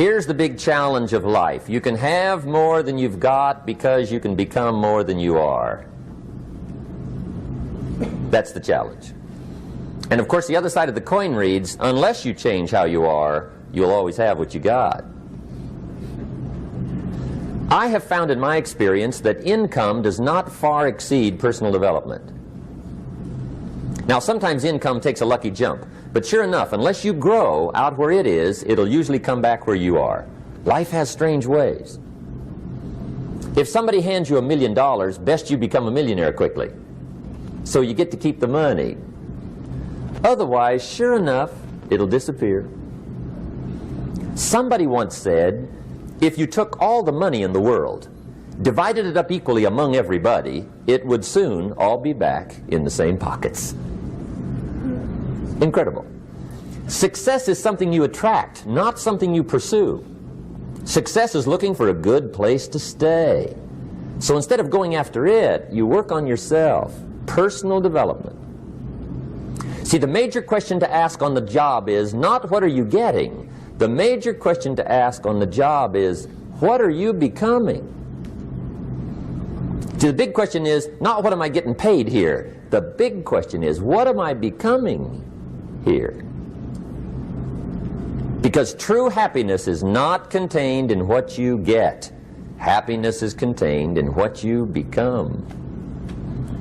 Here's the big challenge of life. You can have more than you've got because you can become more than you are. That's the challenge. And of course the other side of the coin reads, unless you change how you are, you'll always have what you got. I have found in my experience that income does not far exceed personal development. Now sometimes income takes a lucky jump, but sure enough, unless you grow out where it is, it'll usually come back where you are. Life has strange ways. If somebody hands you $1 million, best you become a millionaire quickly, so you get to keep the money. Otherwise, sure enough, it'll disappear. Somebody once said, if you took all the money in the world, divided it up equally among everybody, it would soon all be back in the same pockets. Incredible. Success is something you attract, not something you pursue. Success is looking for a good place to stay. So instead of going after it, you work on yourself. Personal development. See, the major question to ask on the job is not what are you getting. The major question to ask on the job is what are you becoming? See, the big question is not what am I getting paid here. The big question is what am I becoming here? Because true happiness is not contained in what you get. Happiness is contained in what you become.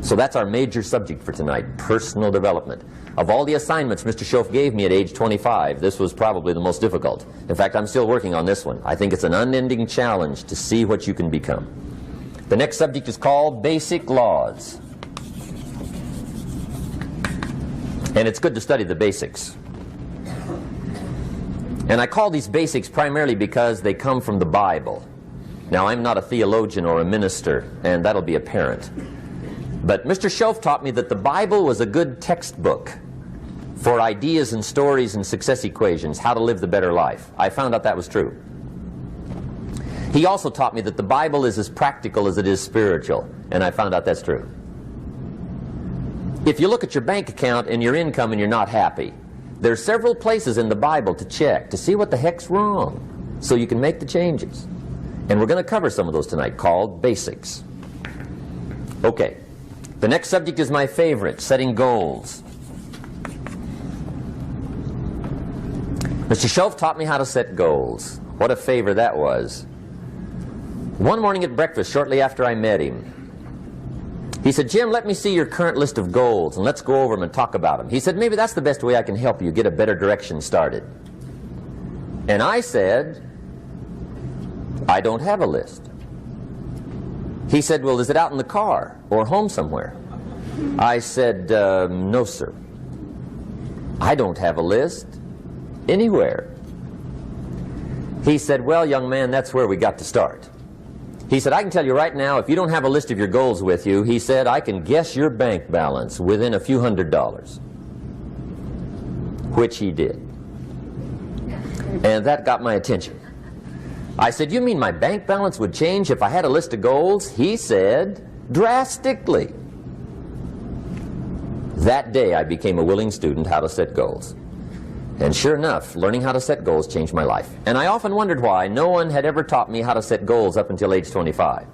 So that's our major subject for tonight, personal development. Of all the assignments Mr. Schoaf gave me at age 25, this was probably the most difficult. In fact, I'm still working on this one. I think it's an unending challenge to see what you can become. The next subject is called Basic Laws. And it's good to study the basics. And I call these basics primarily because they come from the Bible. Now, I'm not a theologian or a minister, and that'll be apparent. But Mr. Schoaf taught me that the Bible was a good textbook for ideas and stories and success equations, how to live the better life. I found out that was true. He also taught me that the Bible is as practical as it is spiritual, and I found out that's true. If you look at your bank account and your income and you're not happy, there are several places in the Bible to check to see what the heck's wrong so you can make the changes. And we're going to cover some of those tonight, called basics. Okay. The next subject is my favorite, setting goals. Mr. Schoaf taught me how to set goals. What a favor that was. One morning at breakfast, shortly after I met him, he said, Jim, let me see your current list of goals and let's go over them and talk about them. He said, maybe that's the best way I can help you get a better direction started. And I said, I don't have a list. He said, well, is it out in the car or home somewhere? I said, no, sir. I don't have a list anywhere. He said, well, young man, that's where we got to start. He said, I can tell you right now, if you don't have a list of your goals with you, he said, I can guess your bank balance within a few $100s. Which he did. And that got my attention. I said, you mean my bank balance would change if I had a list of goals? He said, drastically. That day I became a willing student how to set goals. And sure enough, learning how to set goals changed my life. And I often wondered why no one had ever taught me how to set goals up until age 25.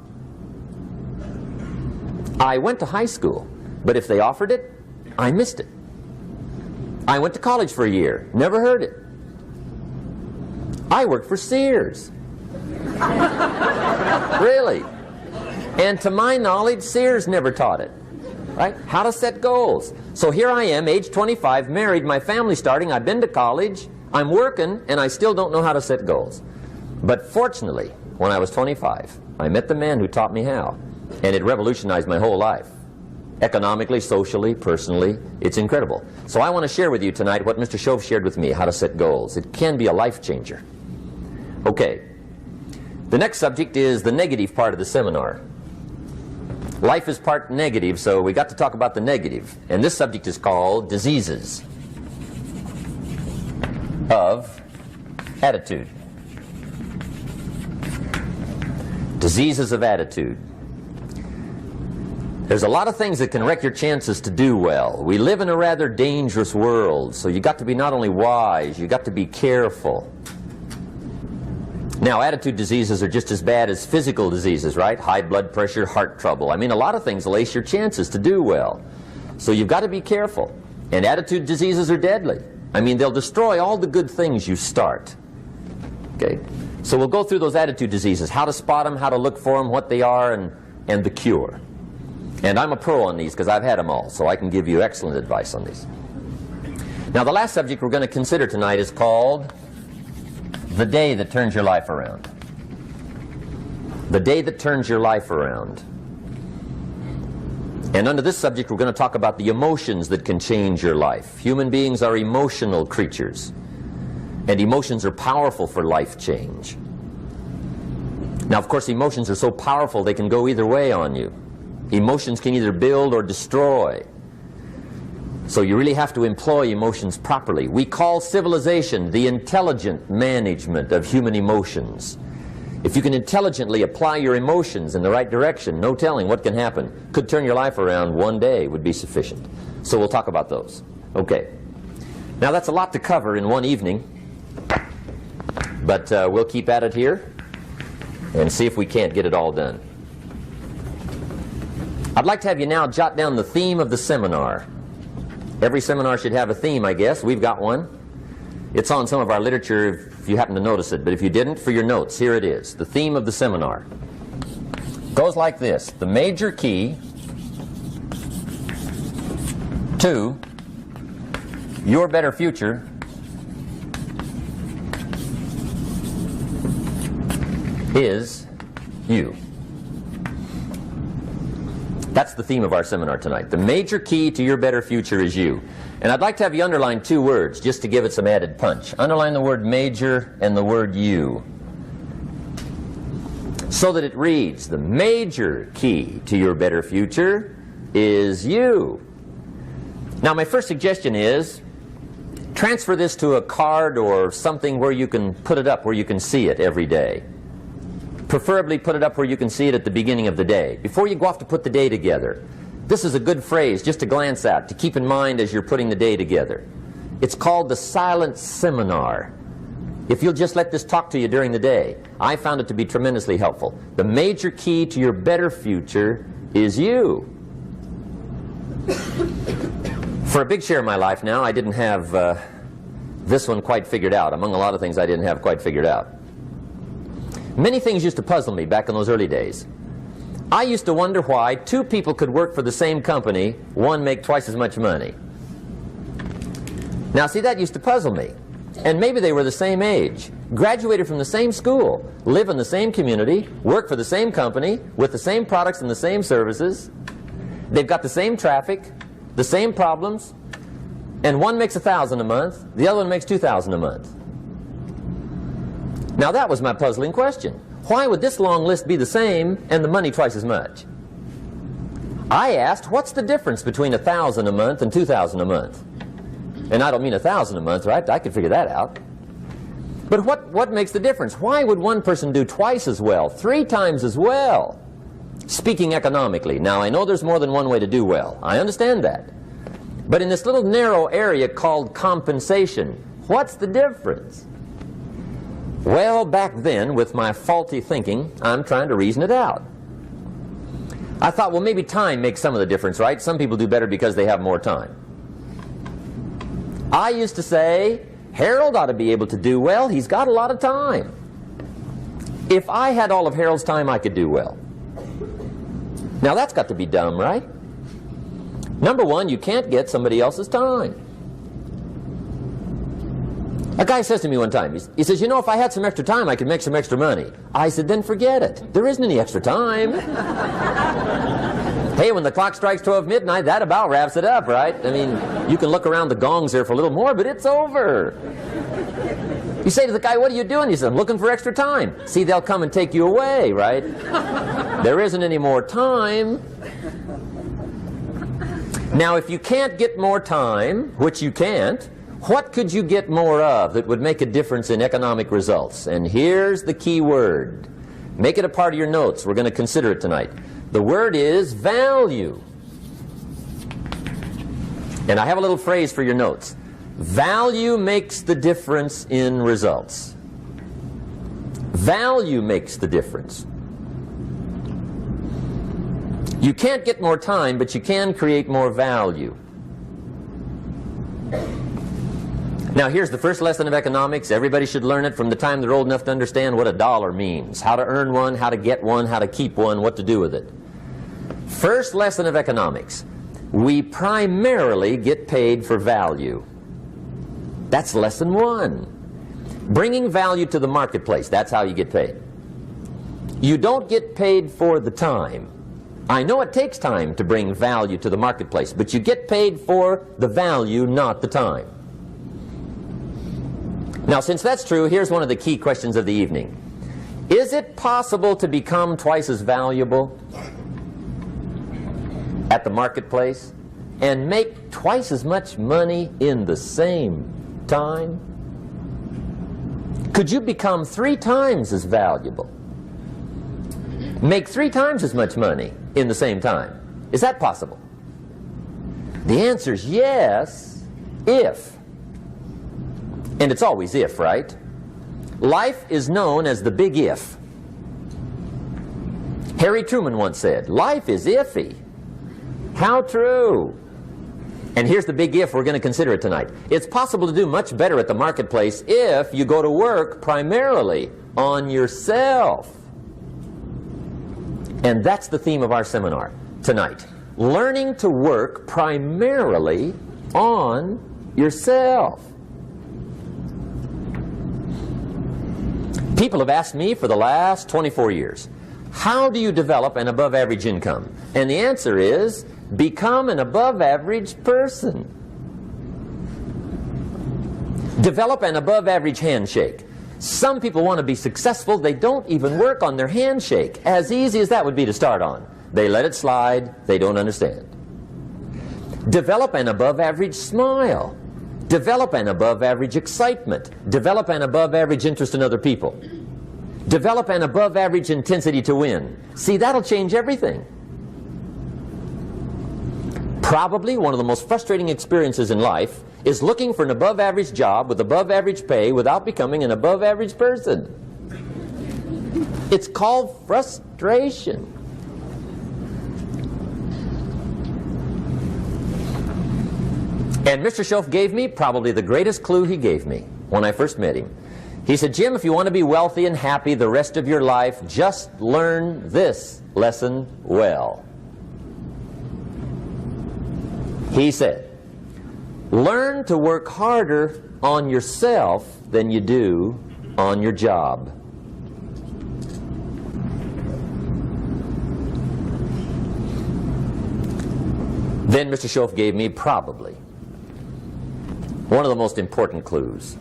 I went to high school, but if they offered it, I missed it. I went to college for a year, never heard it. I worked for Sears. Really. And to my knowledge, Sears never taught it. Right? How to set goals. So here I am, age 25, married, my family's starting, I've been to college, I'm working, and I still don't know how to set goals. But fortunately, when I was 25, I met the man who taught me how, and it revolutionized my whole life. Economically, socially, personally, it's incredible. So I want to share with you tonight what Mr. Schoaf shared with me, how to set goals. It can be a life changer. Okay. The next subject is the negative part of the seminar. Life is part negative, so we got to talk about the negative. And this subject is called diseases of attitude. Diseases of attitude. There's a lot of things that can wreck your chances to do well. We live in a rather dangerous world, so you got to be not only wise, you got to be careful. Now, attitude diseases are just as bad as physical diseases, right? High blood pressure, heart trouble. I mean, a lot of things will ace your chances to do well. So you've got to be careful. And attitude diseases are deadly. I mean, they'll destroy all the good things you start. Okay? So we'll go through those attitude diseases, how to spot them, how to look for them, what they are, and the cure. And I'm a pro on these because I've had them all, so I can give you excellent advice on these. Now, the last subject we're going to consider tonight is called the day that turns your life around. The day that turns your life around. And under this subject, we're going to talk about the emotions that can change your life. Human beings are emotional creatures, and emotions are powerful for life change. Now, of course, emotions are so powerful they can go either way on you. Emotions can either build or destroy. So you really have to employ emotions properly. We call civilization the intelligent management of human emotions. If you can intelligently apply your emotions in the right direction, no telling what can happen. Could turn your life around one day would be sufficient. So we'll talk about those. Okay. Now that's a lot to cover in one evening, but we'll keep at it here and see if we can't get it all done. I'd like to have you now jot down the theme of the seminar. Every seminar should have a theme, I guess. We've got one. It's on some of our literature if you happen to notice it, but if you didn't, for your notes, here it is. The theme of the seminar goes like this: the major key to your better future is you. That's the theme of our seminar tonight. The major key to your better future is you. And I'd like to have you underline two words just to give it some added punch. Underline the word major and the word you, so that it reads, the major key to your better future is you. Now, my first suggestion is transfer this to a card or something where you can put it up, where you can see it every day. Preferably put it up where you can see it at the beginning of the day, before you go off to put the day together. This is a good phrase just to glance at, to keep in mind as you're putting the day together. It's called the silent seminar. If you'll just let this talk to you during the day, I found it to be tremendously helpful. The major key to your better future is you. For a big share of my life now, I didn't have this one quite figured out, among a lot of things I didn't have quite figured out. Many things used to puzzle me back in those early days. I used to wonder why two people could work for the same company, one make twice as much money. Now, see, that used to puzzle me. And maybe they were the same age, graduated from the same school, live in the same community, work for the same company, with the same products and the same services. They've got the same traffic, the same problems, and one makes $1,000 a month, the other one makes $2,000 a month. Now that was my puzzling question. Why would this long list be the same and the money twice as much? I asked, what's the difference between $1,000 a month and $2,000 a month? And I don't mean $1,000 a month, right? I could figure that out. But what makes the difference? Why would one person do twice as well, 3 times as well? Speaking economically. Now, I know there's more than one way to do well. I understand that. But in this little narrow area called compensation, what's the difference? Well, back then, with my faulty thinking, I'm trying to reason it out. I thought, well, maybe time makes some of the difference, right? Some people do better because they have more time. I used to say, Harold ought to be able to do well. He's got a lot of time. If I had all of Harold's time, I could do well. Now, that's got to be dumb, right? Number one, you can't get somebody else's time. A guy says to me one time, he says, you know, if I had some extra time, I could make some extra money. I said, then forget it. There isn't any extra time. Hey, when the clock strikes 12 midnight, that about wraps it up, right? I mean, you can look around the gongs there for a little more, but it's over. You say to the guy, what are you doing? He says, I'm looking for extra time. See, they'll come and take you away, right? There isn't any more time. Now, if you can't get more time, which you can't, what could you get more of that would make a difference in economic results? And here's the key word. Make it a part of your notes. We're going to consider it tonight. The word is value. And I have a little phrase for your notes. Value makes the difference in results. Value makes the difference. You can't get more time, but you can create more value. Now here's the first lesson of economics. Everybody should learn it from the time they're old enough to understand what a dollar means. How to earn one, how to get one, how to keep one, what to do with it. First lesson of economics. We primarily get paid for value. That's lesson one. Bringing value to the marketplace, that's how you get paid. You don't get paid for the time. I know it takes time to bring value to the marketplace, but you get paid for the value, not the time. Now, since that's true, here's one of the key questions of the evening. Is it possible to become twice as valuable at the marketplace and make twice as much money in the same time? Could you become 3 times as valuable? Make 3 times as much money in the same time? Is that possible? The answer is yes, if. And it's always if, right? Life is known as the big if. Harry Truman once said, life is iffy. How true. And here's the big if we're going to consider it tonight. It's possible to do much better at the marketplace if you go to work primarily on yourself. And that's the theme of our seminar tonight. Learning to work primarily on yourself. People have asked me for the last 24 years, how do you develop an above-average income? And the answer is, become an above-average person. Develop an above-average handshake. Some people want to be successful, they don't even work on their handshake. As easy as that would be to start on. They let it slide, they don't understand. Develop an above-average smile. Develop an above-average excitement. Develop an above-average interest in other people. Develop an above-average intensity to win. See, that'll change everything. Probably one of the most frustrating experiences in life is looking for an above-average job with above-average pay without becoming an above-average person. It's called frustration. And Mr. Shoaff gave me probably the greatest clue he gave me when I first met him. He said, Jim, if you want to be wealthy and happy the rest of your life, just learn this lesson well. He said, learn to work harder on yourself than you do on your job. Then Mr. Shoaff gave me probably one of the most important clues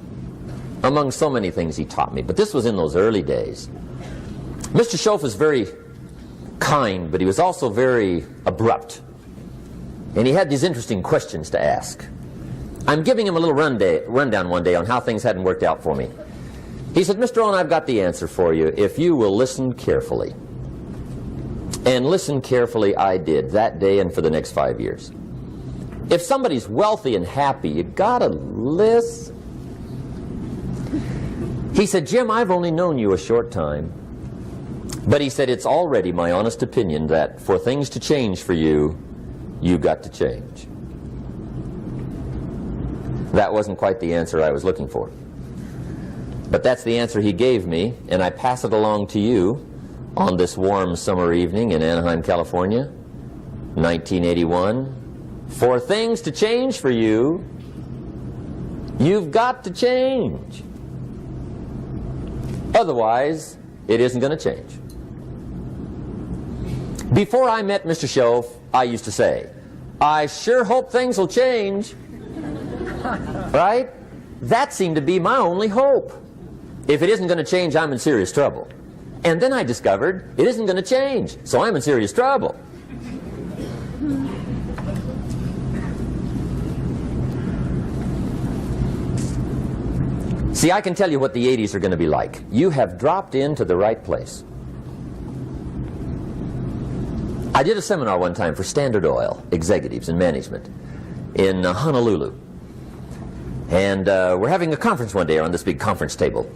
among so many things he taught me, but this was in those early days. Mr. Shoaff was very kind, but he was also very abrupt. And he had these interesting questions to ask. I'm giving him a little rundown one day on how things hadn't worked out for me. He said, Mr. Rhon, I've got the answer for you if you will listen carefully. And listen carefully I did that day and for the next 5 years. If somebody's wealthy and happy, you gotta listen. He said, Jim, I've only known you a short time. But he said, it's already my honest opinion that for things to change for you, you've got to change. That wasn't quite the answer I was looking for. But that's the answer he gave me, and I pass it along to you on this warm summer evening in Anaheim, California, 1981. For things to change for you, you've got to change. Otherwise, it isn't going to change. Before I met Mr. Shoaff, I used to say, I sure hope things will change. Right? That seemed to be my only hope. If it isn't going to change, I'm in serious trouble. And then I discovered it isn't going to change, so I'm in serious trouble. See, I can tell you what the 80s are going to be like. You have dropped into the right place. I did a seminar one time for Standard Oil executives and management in Honolulu. And we're having a conference one day around this big conference table.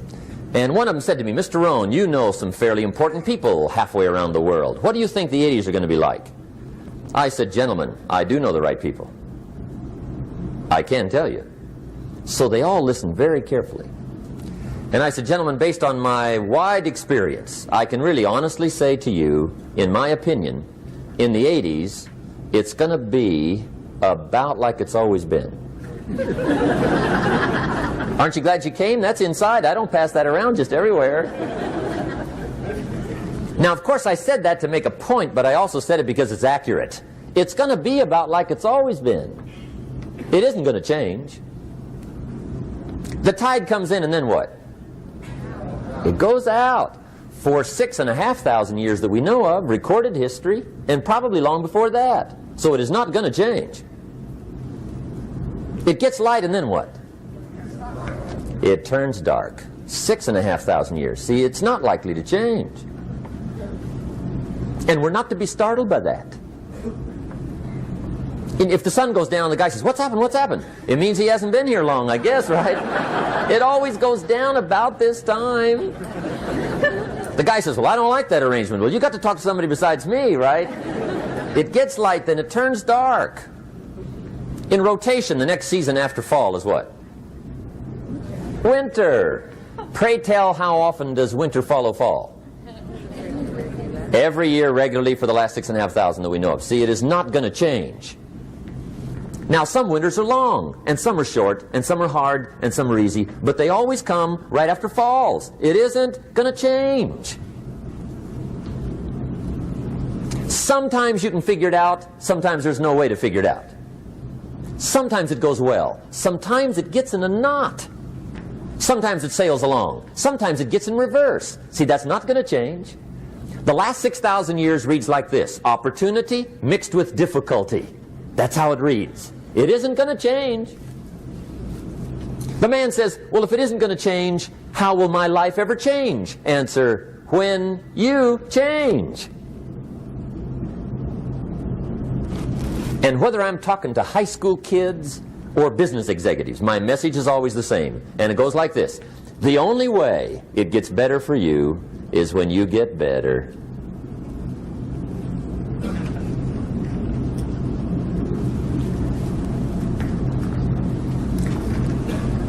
And one of them said to me, Mr. Rhon, you know some fairly important people halfway around the world. What do you think the 80s are going to be like? I said, gentlemen, I do know the right people. I can tell you. So they all listened very carefully. And I said, gentlemen, based on my wide experience, I can really honestly say to you, in my opinion, in the 80s, it's going to be about like it's always been. Aren't you glad you came? That's inside. I don't pass that around just everywhere. Now, of course, I said that to make a point, but I also said it because it's accurate. It's going to be about like it's always been. It isn't going to change. The tide comes in and then what? It goes out. For 6,500 years that we know of, recorded history, and probably long before that. So it is not going to change. It gets light and then what? It turns dark. 6,500 years. See, it's not likely to change. And we're not to be startled by that. And if the sun goes down, the guy says, what's happened, what's happened? It means he hasn't been here long, I guess, right? It always goes down about this time. The guy says, well, I don't like that arrangement. Well, you got to talk to somebody besides me, right? It gets light, then it turns dark. In rotation, the next season after fall is what? Winter. Pray tell, how often does winter follow fall? Every year regularly for the last 6,500 that we know of. See, it is not going to change. Now, some winters are long, and some are short, and some are hard, and some are easy, but they always come right after falls. It isn't going to change. Sometimes you can figure it out, sometimes there's no way to figure it out. Sometimes it goes well, sometimes it gets in a knot. Sometimes it sails along, sometimes it gets in reverse. See, that's not going to change. The last 6,000 years reads like this: opportunity mixed with difficulty. That's how it reads. It isn't going to change. The man says, well, if it isn't going to change, how will my life ever change? Answer, when you change. And whether I'm talking to high school kids or business executives, my message is always the same. And it goes like this: the only way it gets better for you is when you get better.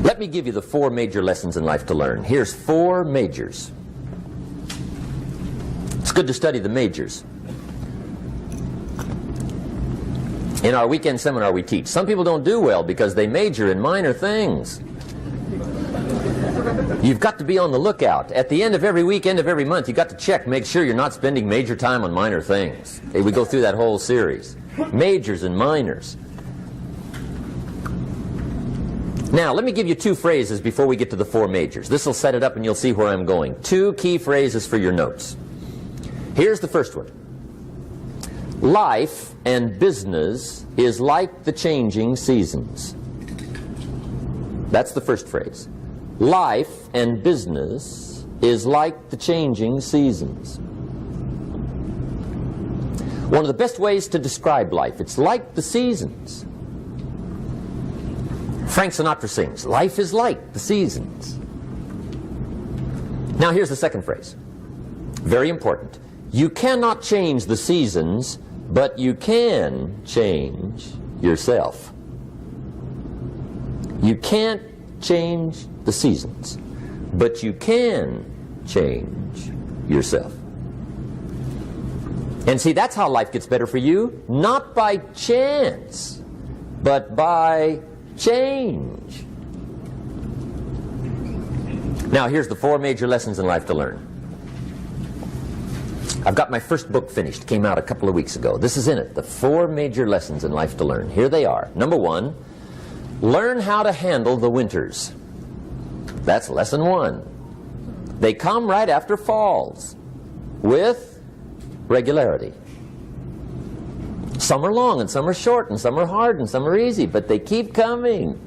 Let me give you the 4 major lessons in life to learn. Here's 4 majors. It's good to study the majors. In our weekend seminar we teach. Some people don't do well because they major in minor things. You've got to be on the lookout. At the end of every week, end of every month, you've got to check, make sure you're not spending major time on minor things. We go through that whole series. Majors and minors. Now, let me give you 2 phrases before we get to the 4 majors. This will set it up and you'll see where I'm going. 2 key phrases for your notes. Here's the first one. Life and business is like the changing seasons. That's the first phrase. Life and business is like the changing seasons. One of the best ways to describe life, it's like the seasons. Frank Sinatra sings, life is like the seasons. Now here's the second phrase. Very important. You cannot change the seasons, but you can change yourself. You can't change the seasons, but you can change yourself. And see, that's how life gets better for you, not by chance, but by change. Now, here's the 4 major lessons in life to learn. I've got my first book finished. Came out a couple of weeks ago. This is in it. The 4 major lessons in life to learn. Here they are. Number 1, learn how to handle the winters. That's lesson 1. They come right after falls with regularity. Some are long and some are short and some are hard and some are easy, but they keep coming.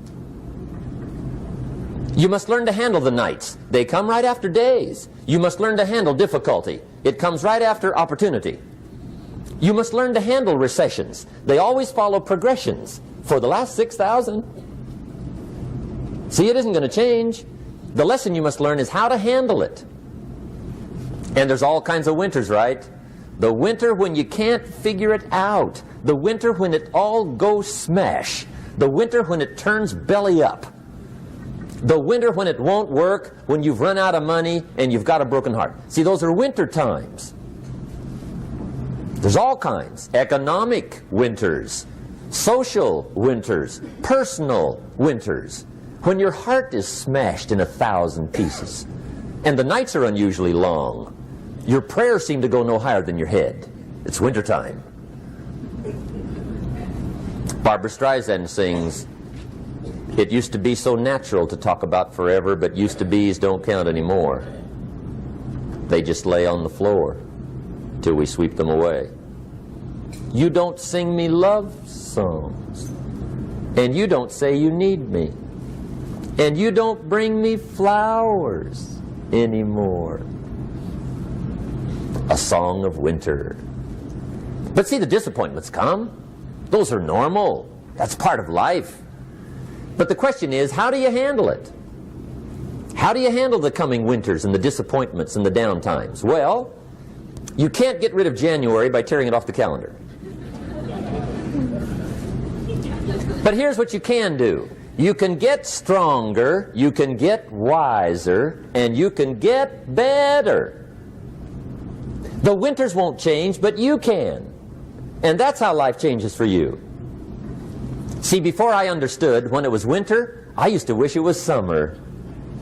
You must learn to handle the nights. They come right after days. You must learn to handle difficulty. It comes right after opportunity. You must learn to handle recessions. They always follow progressions. For the last 6,000. See, it isn't going to change. The lesson you must learn is how to handle it. And there's all kinds of winters, right? The winter when you can't figure it out. The winter when it all goes smash. The winter when it turns belly up. The winter when it won't work, when you've run out of money and you've got a broken heart. See, those are winter times. There's all kinds. Economic winters, social winters, personal winters. When your heart is smashed in 1,000 pieces and the nights are unusually long, your prayers seem to go no higher than your head. It's wintertime. Barbara Streisand sings, "It used to be so natural to talk about forever, but used to be's don't count anymore. They just lay on the floor till we sweep them away. You don't sing me love songs, and you don't say you need me, and you don't bring me flowers anymore." A song of winter. But see, the disappointments come. Those are normal. That's part of life. But the question is, how do you handle it? How do you handle the coming winters and the disappointments and the downtimes? Well, you can't get rid of January by tearing it off the calendar. But here's what you can do. You can get stronger, you can get wiser, and you can get better. The winters won't change, but you can. And that's how life changes for you. See, before I understood, when it was winter, I used to wish it was summer.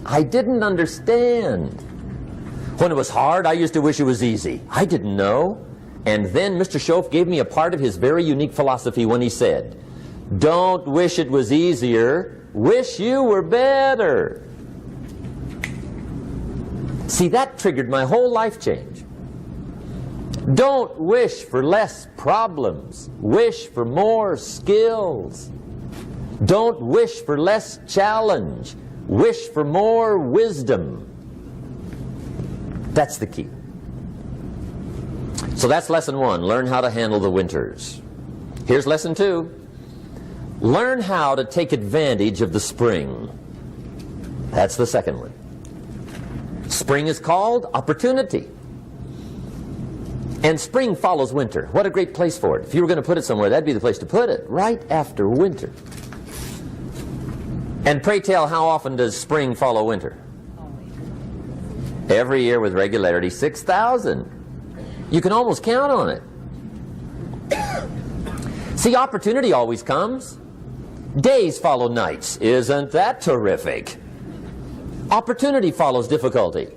I didn't understand. When it was hard, I used to wish it was easy. I didn't know. And then Mr. Schoaf gave me a part of his very unique philosophy when he said, "Don't wish it was easier, wish you were better." See, that triggered my whole life change. Don't wish for less problems, wish for more skills. Don't wish for less challenge, wish for more wisdom. That's the key. So that's lesson one, learn how to handle the winters. Here's lesson two, learn how to take advantage of the spring. That's the second one. Spring is called opportunity. And spring follows winter. What a great place for it. If you were going to put it somewhere, that'd be the place to put it, right after winter. And pray tell, how often does spring follow winter? Every year with regularity, 6,000. You can almost count on it. See, opportunity always comes. Days follow nights. Isn't that terrific? Opportunity follows difficulty.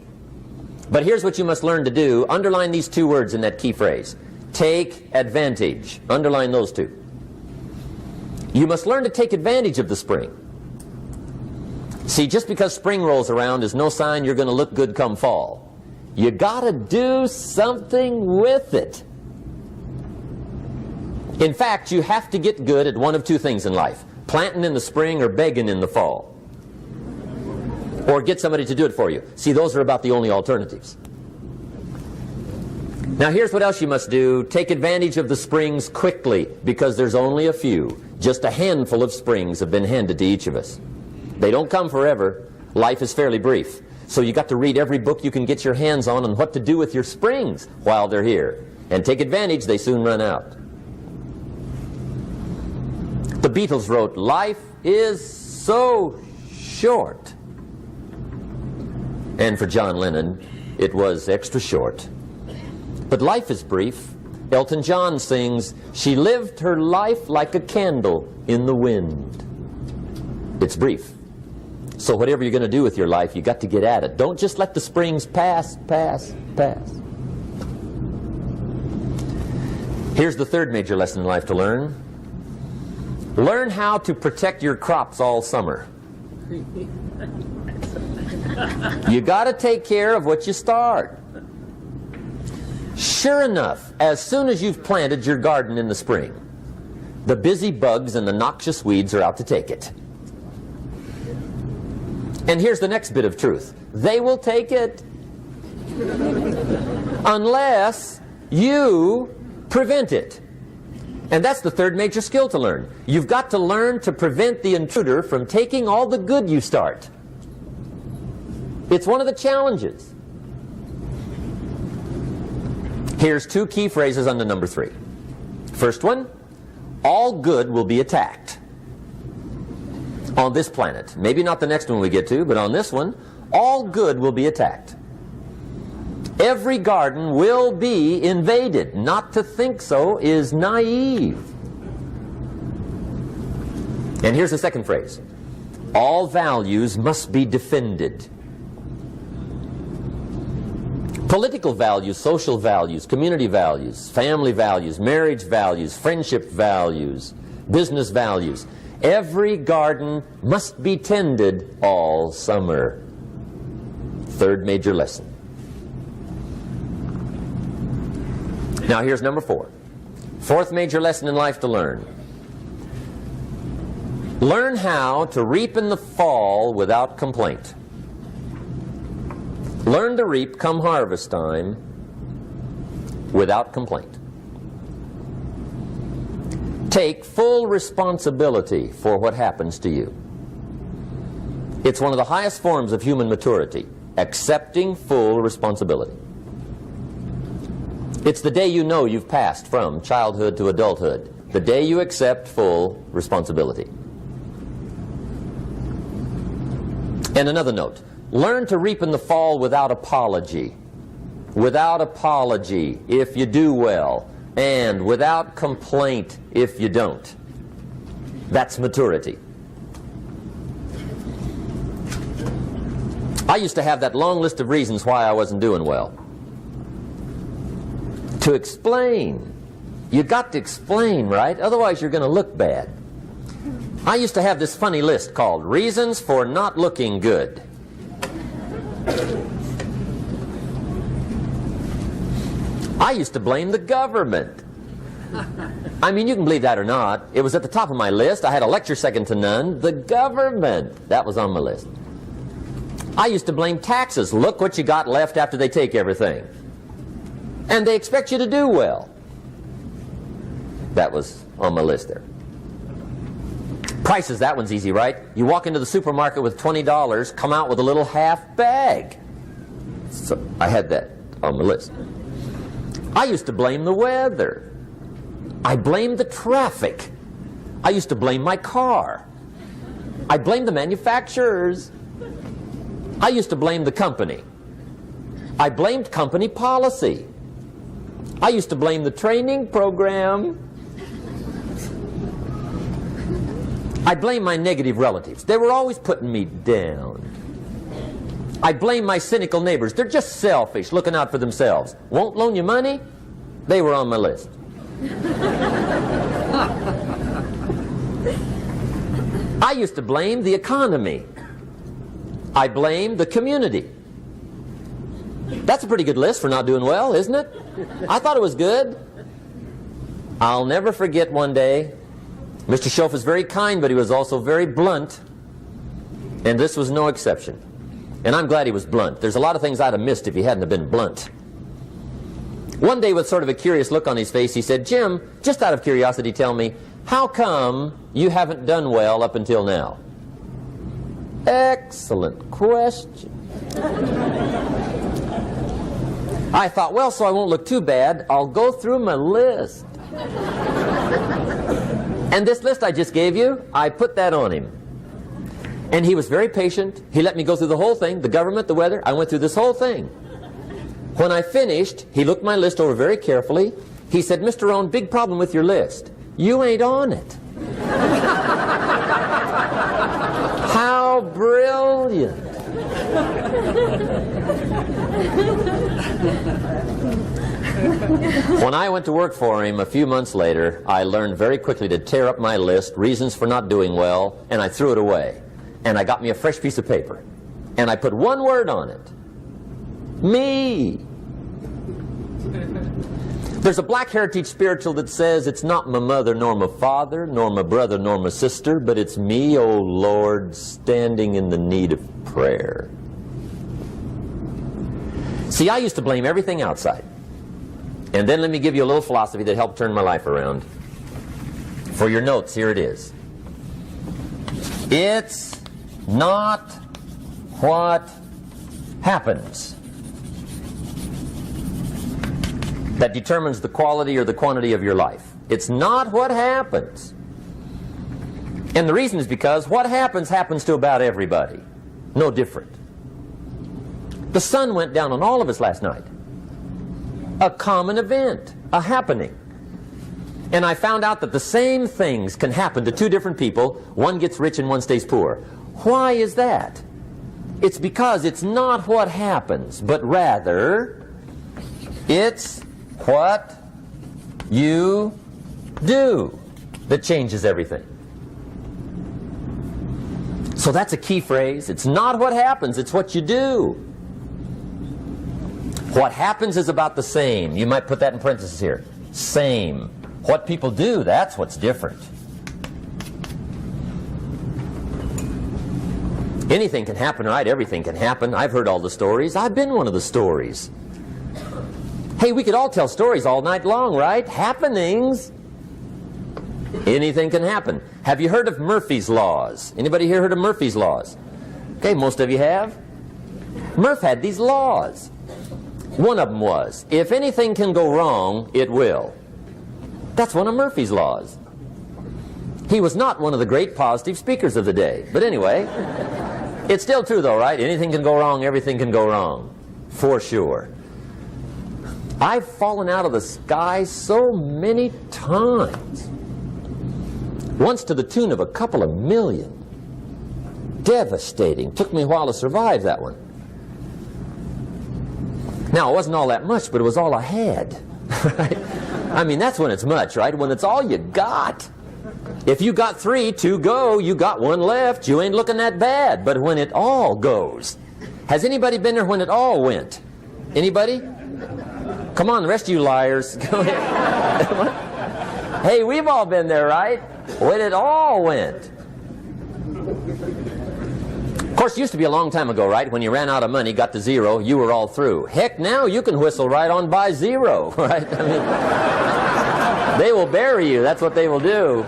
But here's what you must learn to do. Underline these two words in that key phrase. Take advantage. Underline those two. You must learn to take advantage of the spring. See, just because spring rolls around is no sign you're going to look good come fall. You got to do something with it. In fact, you have to get good at one of two things in life. Planting in the spring or begging in the fall. Or get somebody to do it for you. See, those are about the only alternatives. Now here's what else you must do. Take advantage of the springs quickly, because there's only a few. Just a handful of springs have been handed to each of us. They don't come forever. Life is fairly brief. So you got to read every book you can get your hands on what to do with your springs while they're here. And take advantage, they soon run out. The Beatles wrote, "Life is so short." And for John Lennon, it was extra short. But life is brief. Elton John sings, "She lived her life like a candle in the wind." It's brief. So whatever you're going to do with your life, you got to get at it. Don't just let the springs pass. Here's the third major lesson in life to learn. Learn how to protect your crops all summer. You got to take care of what you start. Sure enough, as soon as you've planted your garden in the spring, the busy bugs and the noxious weeds are out to take it. And here's the next bit of truth. They will take it unless you prevent it. And that's the third major skill to learn. You've got to learn to prevent the intruder from taking all the good you start. It's one of the challenges. Here's two key phrases under number 3. First one, all good will be attacked on this planet. Maybe not the next one we get to, but on this one, all good will be attacked. Every garden will be invaded. Not to think so is naive. And here's the second phrase. All values must be defended. Political values, social values, community values, family values, marriage values, friendship values, business values. Every garden must be tended all summer. Third major lesson. Now here's number 4. Fourth major lesson in life to learn. Learn how to reap in the fall without complaint. Learn to reap come harvest time without complaint. Take full responsibility for what happens to you. It's one of the highest forms of human maturity, accepting full responsibility. It's the day you know you've passed from childhood to adulthood, the day you accept full responsibility. And another note, learn to reap in the fall without apology. Without apology if you do well, and without complaint if you don't. That's maturity. I used to have that long list of reasons why I wasn't doing well. To explain. You got to explain, right? Otherwise you're going to look bad. I used to have this funny list called Reasons for Not Looking Good. I used to blame the government. I mean, you can believe that or not. It was at the top of my list. I had a lecture second to none. The government. That was on my list. I used to blame taxes. Look what you got left after they take everything. And they expect you to do well. That was on my list there. Prices, that one's easy, right? You walk into the supermarket with $20, come out with a little half bag. So I had that on my list. I used to blame the weather. I blamed the traffic. I used to blame my car. I blamed the manufacturers. I used to blame the company. I blamed company policy. I used to blame the training program. I blame my negative relatives. They were always putting me down. I blame my cynical neighbors. They're just selfish, looking out for themselves. Won't loan you money? They were on my list. I used to blame the economy. I blamed the community. That's a pretty good list for not doing well, isn't it? I thought it was good. I'll never forget one day, Mr. Schoaf was very kind, but he was also very blunt, and this was no exception. And I'm glad he was blunt. There's a lot of things I'd have missed if he hadn't have been blunt. One day, with sort of a curious look on his face, he said, "Jim, just out of curiosity, tell me, how come you haven't done well up until now?" Excellent question. I thought, well, so I won't look too bad, I'll go through my list. And this list I just gave you, I put that on him. And he was very patient. He let me go through the whole thing, the government, the weather. I went through this whole thing. When I finished, he looked my list over very carefully. He said, "Mr. Rhon, big problem with your list. You ain't on it." How brilliant. When I went to work for him a few months later, I learned very quickly to tear up my list, reasons for not doing well, and I threw it away. And I got me a fresh piece of paper. And I put one word on it. Me. There's a Black Heritage spiritual that says, "It's not my mother nor my father, nor my brother nor my sister, but it's me, O Lord, standing in the need of prayer." See, I used to blame everything outside. And then let me give you a little philosophy that helped turn my life around. For your notes, here it is. It's not what happens that determines the quality or the quantity of your life. It's not what happens. And the reason is because what happens happens to about everybody. No different. The sun went down on all of us last night. A common event, a happening. And I found out that the same things can happen to two different people. One gets rich and one stays poor. Why is that? It's because it's not what happens, but rather it's what you do that changes everything. So that's a key phrase. It's not what happens, it's what you do. What happens is about the same. You might put that in parentheses here. Same. What people do, that's what's different. Anything can happen, right? Everything can happen. I've heard all the stories. I've been one of the stories. Hey, we could all tell stories all night long, right? Happenings. Anything can happen. Have you heard of Murphy's Laws? Anybody here heard of Murphy's Laws? Okay, most of you have. Murph had these laws. One of them was, if anything can go wrong, it will. That's one of Murphy's Laws. He was not one of the great positive speakers of the day. But anyway, it's still true though, right? Anything can go wrong, everything can go wrong. For sure. I've fallen out of the sky so many times. Once to the tune of a couple of million. Devastating. Took me a while to survive that one. Now, it wasn't all that much, but it was all I had. Right? I mean, that's when it's much, right? When it's all you got. If you got 3, 2 go, you got 1 left, you ain't looking that bad. But when it all goes. Has anybody been there when it all went? Anybody? Come on, the rest of you liars. Go ahead. Hey, we've all been there, right? When it all went. Of course, it used to be a long time ago, right? When you ran out of money, got to 0, you were all through. Heck, now you can whistle right on by 0, right? I mean, they will bury you. That's what they will do.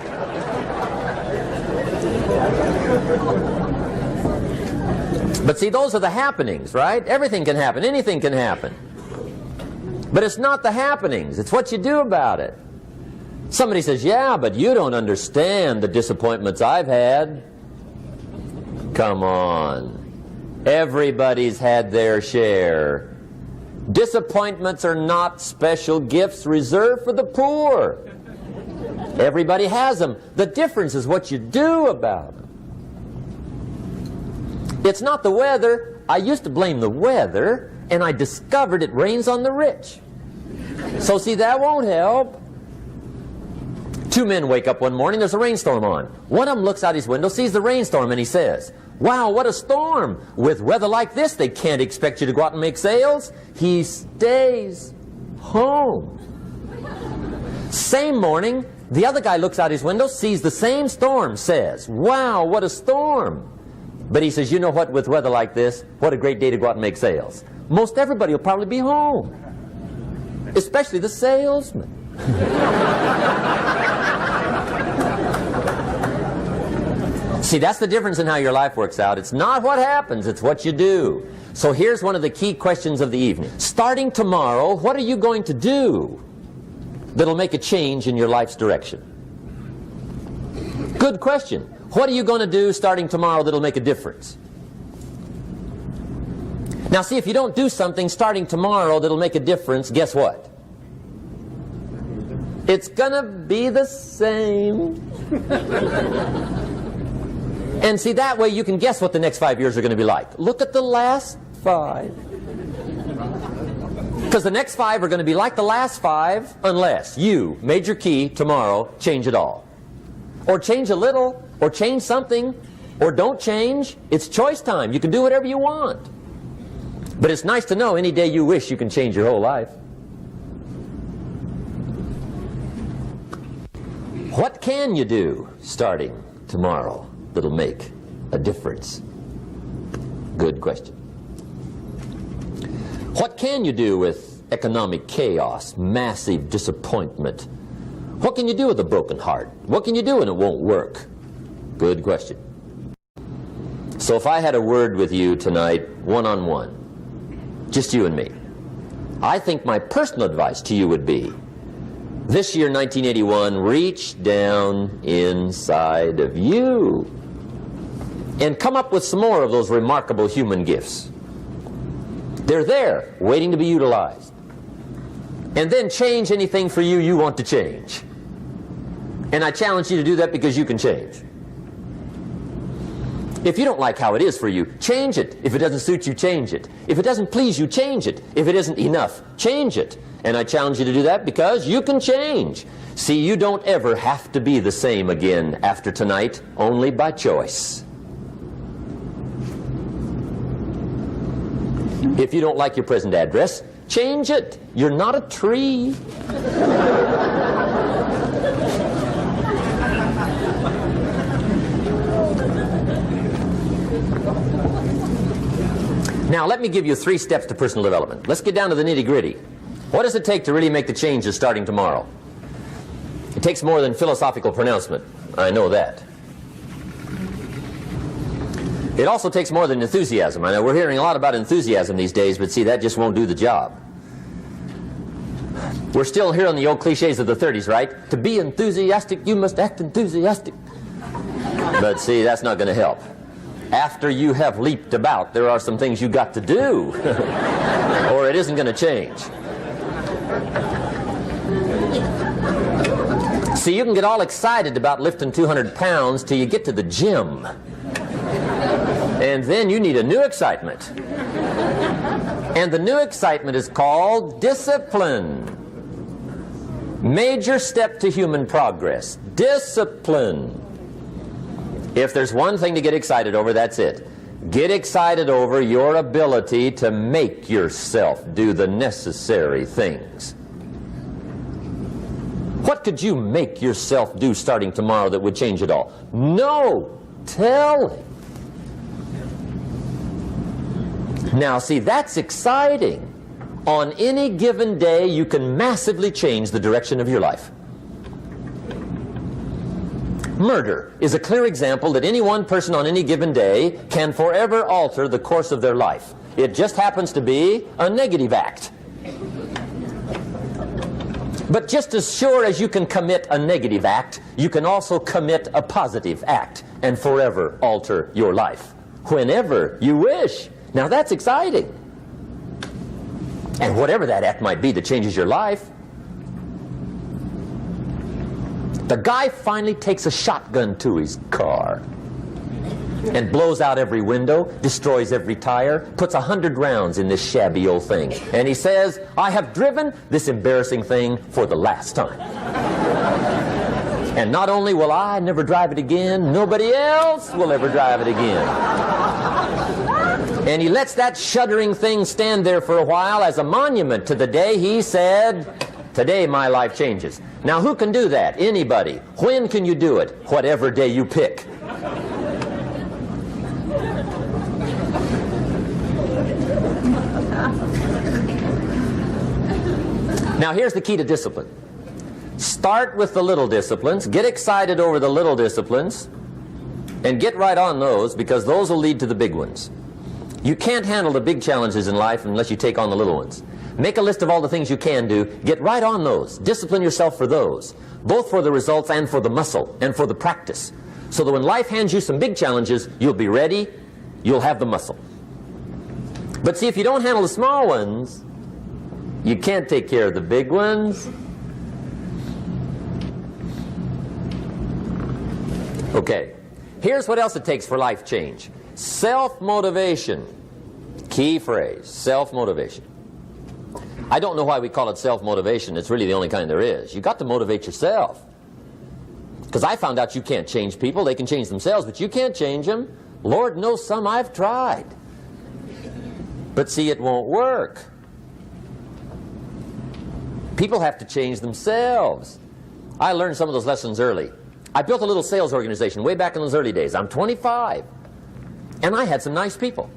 But see, those are the happenings, right? Everything can happen. Anything can happen. But it's not the happenings. It's what you do about it. Somebody says, yeah, but you don't understand the disappointments I've had. Come on. Everybody's had their share. Disappointments are not special gifts reserved for the poor. Everybody has them. The difference is what you do about them. It's not the weather. I used to blame the weather, and I discovered it rains on the rich. So see, that won't help. 2 men wake up one morning, there's a rainstorm on. One of them looks out his window, sees the rainstorm, and he says, wow, what a storm. With weather like this, they can't expect you to go out and make sales. He stays home. Same morning, the other guy looks out his window, sees the same storm, says, wow, what a storm. But he says, you know what, with weather like this, what a great day to go out and make sales. Most everybody will probably be home. Especially the salesman. See, that's the difference in how your life works out. It's not what happens, it's what you do. So here's one of the key questions of the evening. Starting tomorrow, what are you going to do that'll make a change in your life's direction? Good question. What are you going to do starting tomorrow that'll make a difference? Now see, if you don't do something starting tomorrow that'll make a difference, guess what? It's gonna be the same. And see, that way you can guess what the next 5 years are going to be like. Look at the last 5. Because the next 5 are going to be like the last 5 unless you, major key, tomorrow, change it all. Or change a little, or change something, or don't change. It's choice time. You can do whatever you want. But it's nice to know any day you wish you can change your whole life. What can you do starting tomorrow that'll make a difference? Good question. What can you do with economic chaos, massive disappointment? What can you do with a broken heart? What can you do when it won't work? Good question. So if I had a word with you tonight, one-on-one, just you and me. I think my personal advice to you would be, this year, 1981, reach down inside of you and come up with some more of those remarkable human gifts. They're there, waiting to be utilized. And then change anything for you you want to change. And I challenge you to do that because you can change. If you don't like how it is for you, change it. If it doesn't suit you, change it. If it doesn't please you, change it. If it isn't enough, change it. And I challenge you to do that because you can change. See, you don't ever have to be the same again after tonight, only by choice. If you don't like your present address, change it. You're not a tree. Now, let me give you 3 steps to personal development. Let's get down to the nitty-gritty. What does it take to really make the changes starting tomorrow? It takes more than philosophical pronouncement. I know that. It also takes more than enthusiasm. I know we're hearing a lot about enthusiasm these days, but see, that just won't do the job. We're still hearing the old cliches of the 30s, right? To be enthusiastic, you must act enthusiastic. But see, that's not going to help. After you have leaped about, there are some things you got to do, or it isn't going to change. See, you can get all excited about lifting 200 pounds till you get to the gym. And then you need a new excitement. And the new excitement is called discipline. Major step to human progress. Discipline. If there's one thing to get excited over, that's it. Get excited over your ability to make yourself do the necessary things. What could you make yourself do starting tomorrow that would change it all? No! Tell him. Now, see, that's exciting. On any given day, you can massively change the direction of your life. Murder is a clear example that any one person on any given day can forever alter the course of their life. It just happens to be a negative act. But just as sure as you can commit a negative act, you can also commit a positive act and forever alter your life, whenever you wish. Now that's exciting. And whatever that act might be that changes your life. The guy finally takes a shotgun to his car and blows out every window, destroys every tire, puts 100 rounds in this shabby old thing. And he says, I have driven this embarrassing thing for the last time. And not only will I never drive it again, nobody else will ever drive it again. And he lets that shuddering thing stand there for a while as a monument to the day he said, today my life changes. Now who can do that? Anybody. When can you do it? Whatever day you pick. Now here's the key to discipline. Start with the little disciplines, get excited over the little disciplines, and get right on those, because those will lead to the big ones. You can't handle the big challenges in life unless you take on the little ones. Make a list of all the things you can do, get right on those, discipline yourself for those, both for the results and for the muscle and for the practice, so that when life hands you some big challenges, you'll be ready, you'll have the muscle. But see, if you don't handle the small ones, you can't take care of the big ones. Okay, here's what else it takes for life change. Self-motivation. Key phrase, self-motivation. I don't know why we call it self-motivation. It's really the only kind there is. You've got to motivate yourself. Because I found out you can't change people. They can change themselves, but you can't change them. Lord knows some I've tried. But see, it won't work. People have to change themselves. I learned some of those lessons early. I built a little sales organization way back in those early days. I'm 25. And I had some nice people.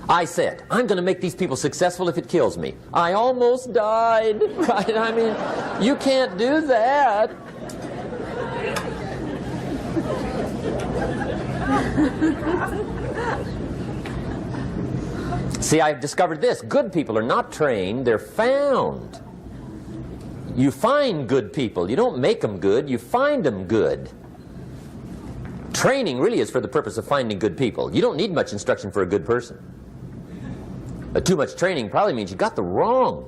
I said, I'm going to make these people successful if it kills me. I almost died, right? I mean, you can't do that. See, I've discovered this. Good people are not trained, they're found. You find good people. You don't make them good, you find them good. Training really is for the purpose of finding good people. You don't need much instruction for a good person. Too much training probably means you got the wrong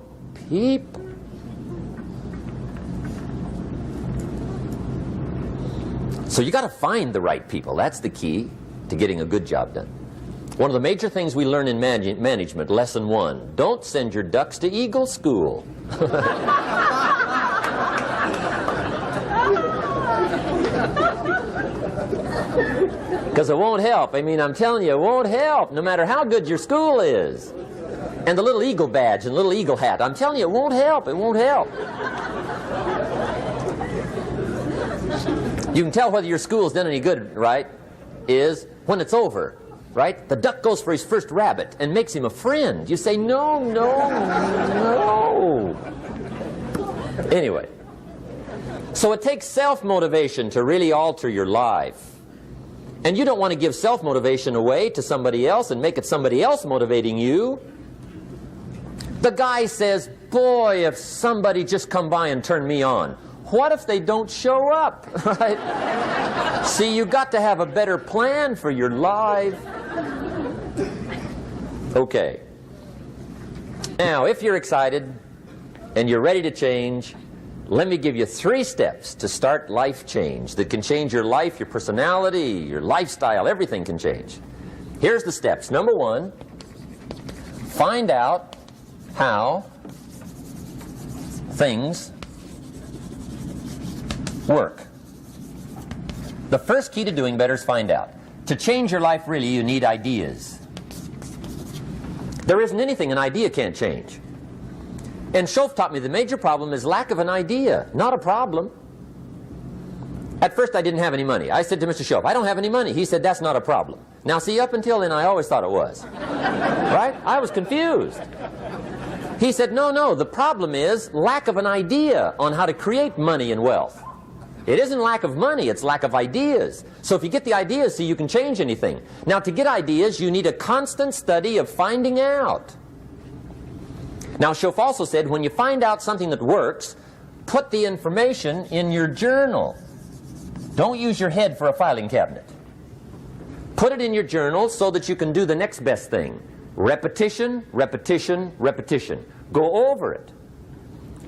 people. So you got to find the right people. That's the key to getting a good job done. One of the major things we learn in management, lesson 1, don't send your ducks to Eagle School. Because it won't help. I mean, I'm telling you, it won't help, no matter how good your school is. And the little eagle badge and little eagle hat, I'm telling you, it won't help. It won't help. You can tell whether your school's done any good, right, is when it's over, right? The duck goes for his first rabbit and makes him a friend. You say, no, no, no. Anyway, so it takes self-motivation to really alter your life. And you don't want to give self-motivation away to somebody else and make it somebody else motivating you. The guy says, boy, if somebody just come by and turn me on. What if they don't show up, right? See, you got to have a better plan for your life. Okay. Now, if you're excited and you're ready to change, let me give you 3 steps to start life change that can change your life, your personality, your lifestyle, everything can change. Here's the steps. Number 1, find out how things work. The first key to doing better is find out. To change your life, really, you need ideas. There isn't anything an idea can't change. And Schoff taught me the major problem is lack of an idea, not a problem. At first I didn't have any money. I said to Mr. Schoff, I don't have any money. He said, that's not a problem. Now see, up until then I always thought it was. Right? I was confused. He said, no, no, the problem is lack of an idea on how to create money and wealth. It isn't lack of money, it's lack of ideas. So if you get the ideas, see, you can change anything. Now to get ideas, you need a constant study of finding out. Now, Schoff also said, when you find out something that works, put the information in your journal. Don't use your head for a filing cabinet. Put it in your journal so that you can do the next best thing. Repetition, repetition, repetition. Go over it.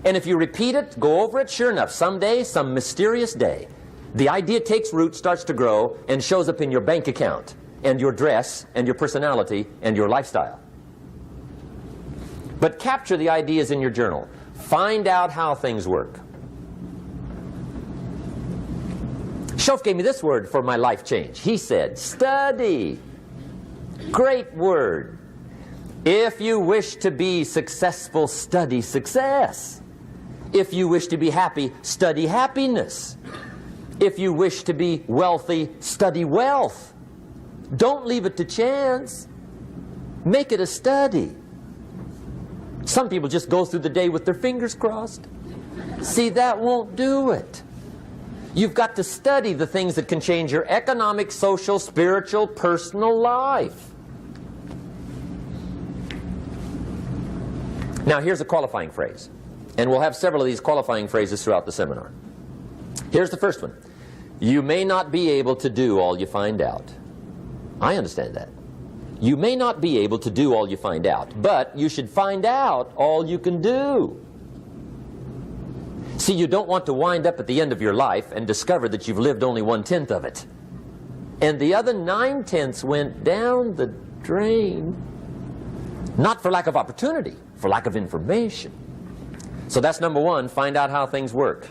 And if you repeat it, go over it, sure enough, someday, some mysterious day, the idea takes root, starts to grow, and shows up in your bank account, and your dress, and your personality, and your lifestyle. But capture the ideas in your journal. Find out how things work. Schoff gave me this word for my life change. He said, study. Great word. If you wish to be successful, study success. If you wish to be happy, study happiness. If you wish to be wealthy, study wealth. Don't leave it to chance. Make it a study. Some people just go through the day with their fingers crossed. See, that won't do it. You've got to study the things that can change your economic, social, spiritual, personal life. Now, here's a qualifying phrase. And we'll have several of these qualifying phrases throughout the seminar. Here's the first one. You may not be able to do all you find out. I understand that. You may not be able to do all you find out, but you should find out all you can do. See, you don't want to wind up at the end of your life and discover that you've lived only 1/10 of it. And the other 9/10 went down the drain. Not for lack of opportunity, for lack of information. So that's number 1, find out how things work.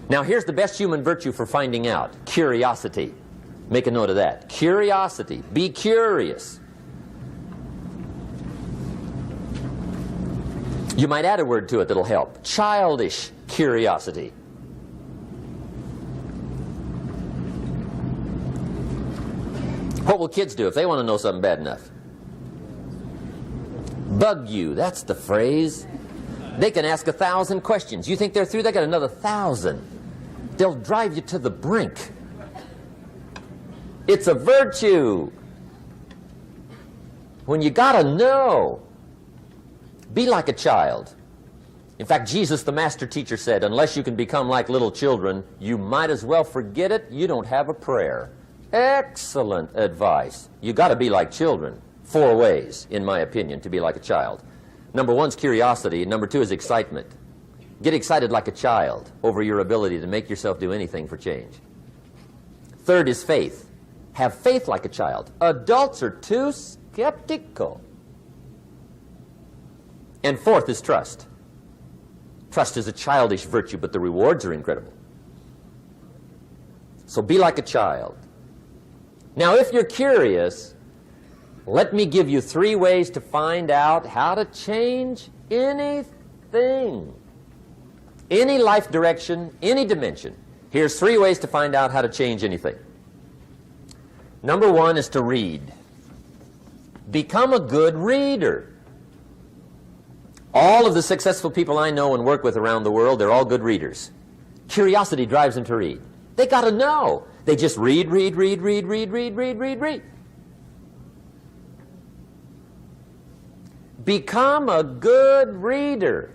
Now here's the best human virtue for finding out. Curiosity. Make a note of that. Curiosity. Be curious. You might add a word to it that'll help. Childish curiosity. What will kids do if they want to know something bad enough? Bug you. That's the phrase. They can ask 1,000 questions. You think they're through? They got another 1,000. They'll drive you to the brink. It's a virtue. when you got to know. Be like a child. In fact, Jesus, the master teacher, said, unless you can become like little children, you might as well forget it. You don't have a prayer. Excellent advice. You got to be like children. 4 ways, in my opinion, to be like a child. Number 1 is curiosity, and number 2 is excitement. Get excited like a child over your ability to make yourself do anything for change. 3rd is faith. Have faith like a child. Adults are too skeptical. And 4th is trust. Trust is a childish virtue, but the rewards are incredible. So be like a child. Now, if you're curious, let me give you 3 ways to find out how to change anything. Any life direction, any dimension. Here's 3 ways to find out how to change anything. Number 1 is to read. Become a good reader. All of the successful people I know and work with around the world, they're all good readers. Curiosity drives them to read. They got to know. They just read. Become a good reader.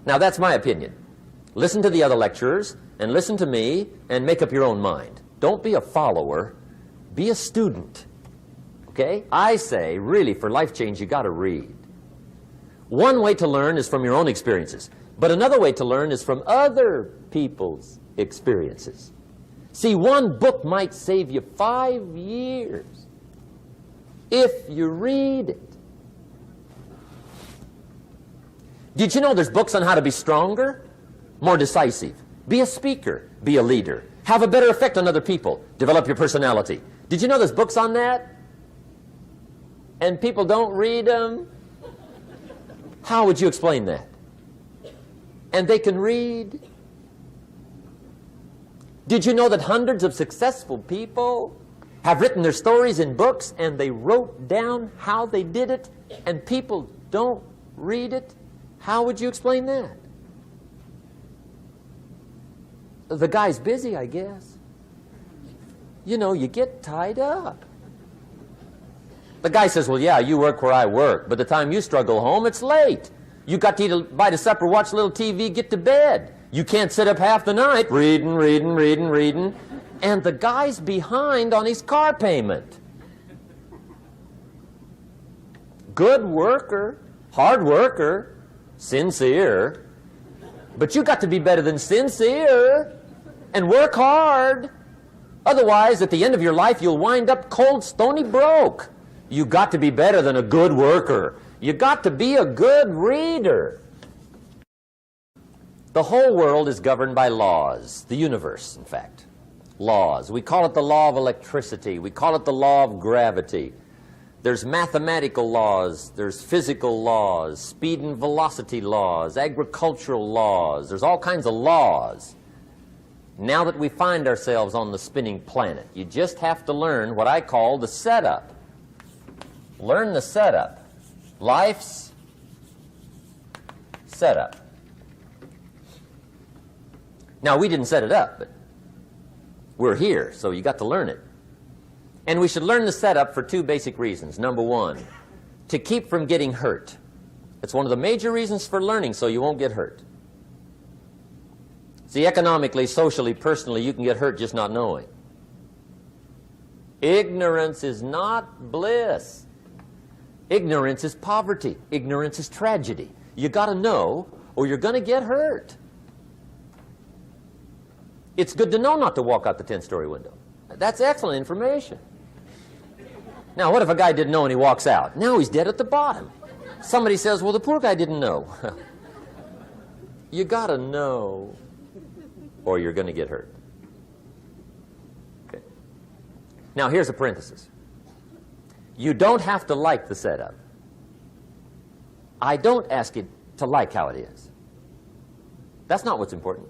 Now, that's my opinion. Listen to the other lecturers and listen to me and make up your own mind. Don't be a follower. Be a student. Okay? I say, really, for life change, you got to read. One way to learn is from your own experiences, but another way to learn is from other people's experiences. See, one book might save you 5 years if you read it. Did you know there's books on how to be stronger, more decisive, be a speaker, be a leader, have a better effect on other people, develop your personality? Did you know there's books on that? And people don't read them? How would you explain that? And they can read. Did you know that hundreds of successful people have written their stories in books and they wrote down how they did it and people don't read it? How would you explain that? The guy's busy, I guess. You know, you get tied up. The guy says, well, yeah, you work where I work. By the time you struggle home, it's late. You got to eat a bite of supper, watch a little TV, get to bed. You can't sit up half the night reading. And the guy's behind on his car payment. Good worker, hard worker, sincere. But you got to be better than sincere and work hard. Otherwise, at the end of your life, you'll wind up cold, stony broke. You got to be better than a good worker. You got to be a good reader. The whole world is governed by laws. The universe, in fact. Laws. We call it the law of electricity. We call it the law of gravity. There's mathematical laws. There's physical laws. Speed and velocity laws. Agricultural laws. There's all kinds of laws. Now that we find ourselves on the spinning planet, you just have to learn what I call the setup. Learn the setup. Life's setup. Now, we didn't set it up, but we're here, so you got to learn it. And we should learn the setup for 2 basic reasons. Number 1, to keep from getting hurt. It's one of the major reasons for learning, so you won't get hurt. See, economically, socially, personally, you can get hurt just not knowing. Ignorance is not bliss. Ignorance is poverty. Ignorance is tragedy. You got to know, or you're going to get hurt. It's good to know not to walk out the 10-story window. That's excellent information. Now, what if a guy didn't know and he walks out? Now he's dead at the bottom. Somebody says, well, the poor guy didn't know. You got to know, or you're going to get hurt. Okay. Now, here's a parenthesis. You don't have to like the setup. I don't ask you to like how it is. That's not what's important.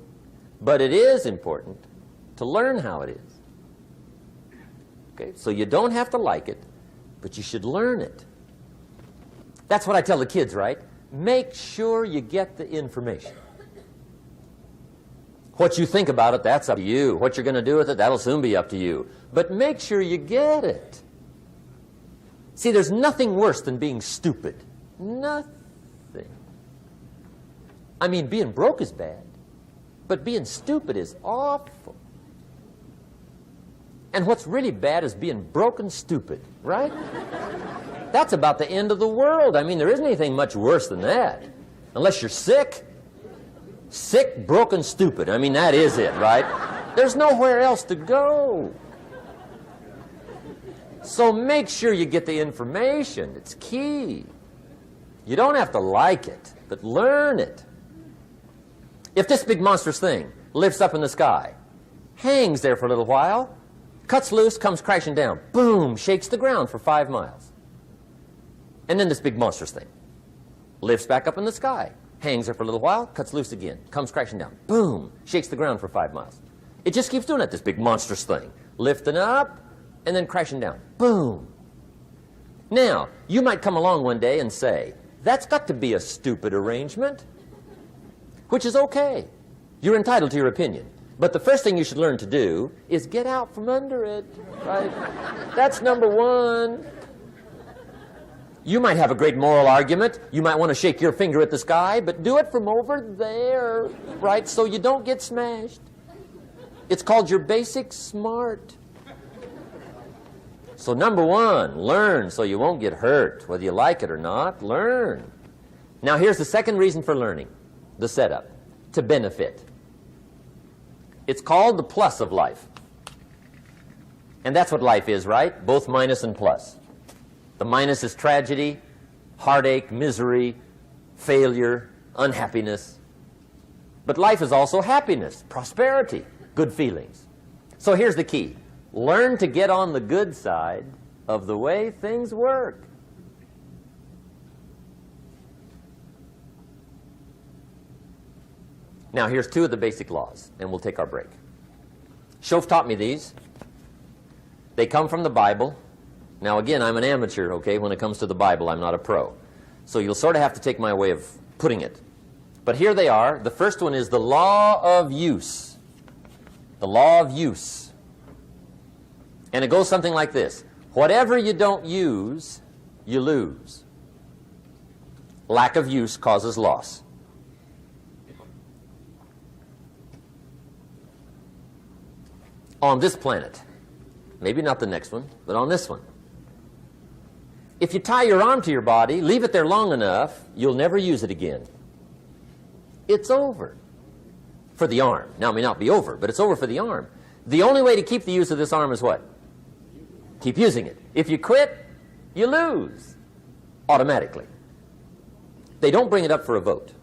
But it is important to learn how it is. Okay? So you don't have to like it, but you should learn it. That's what I tell the kids, right? Make sure you get the information. What you think about it, that's up to you. What you're going to do with it, that'll soon be up to you. But make sure you get it. See, there's nothing worse than being stupid. Nothing. I mean, being broke is bad, but being stupid is awful. And what's really bad is being broken stupid, right? That's about the end of the world. I mean, there isn't anything much worse than that. Unless you're sick. Sick, broken, stupid. I mean, that is it, right? There's nowhere else to go. So make sure you get the information. It's key. You don't have to like it, but learn it. If this big monstrous thing lifts up in the sky, hangs there for a little while, cuts loose, comes crashing down, boom, shakes the ground for 5 miles. And then this big monstrous thing lifts back up in the sky, hangs there for a little while, cuts loose again, comes crashing down, boom, shakes the ground for 5 miles. It just keeps doing that, this big monstrous thing, lifting up and then crashing down, boom. Now, you might come along one day and say, that's got to be a stupid arrangement, which is okay. You're entitled to your opinion. But the first thing you should learn to do is get out from under it, right? That's number one. You might have a great moral argument. You might want to shake your finger at the sky, but do it from over there, right, so you don't get smashed. It's called your basic smart. So number one, learn so you won't get hurt. Whether you like it or not, learn. Now here's the second reason for learning, the setup, to benefit. It's called the plus of life. And that's what life is, right? Both minus and plus. The minus is tragedy, heartache, misery, failure, unhappiness. But life is also happiness, prosperity, good feelings. So here's the key. Learn to get on the good side of the way things work. Now, here's 2 of the basic laws, and we'll take our break. Shof taught me these. They come from the Bible. Now, again, I'm an amateur, okay? When it comes to the Bible, I'm not a pro. So you'll sort of have to take my way of putting it. But here they are. The first one is the law of use. The law of use. And it goes something like this. Whatever you don't use, you lose. Lack of use causes loss. On this planet, maybe not the next one, but on this one, if you tie your arm to your body, leave it there long enough, you'll never use it again. It's over for the arm. Now, it may not be over, but it's over for the arm. The only way to keep the use of this arm is what? Keep using it. If you quit, you lose automatically. They don't bring it up for a vote.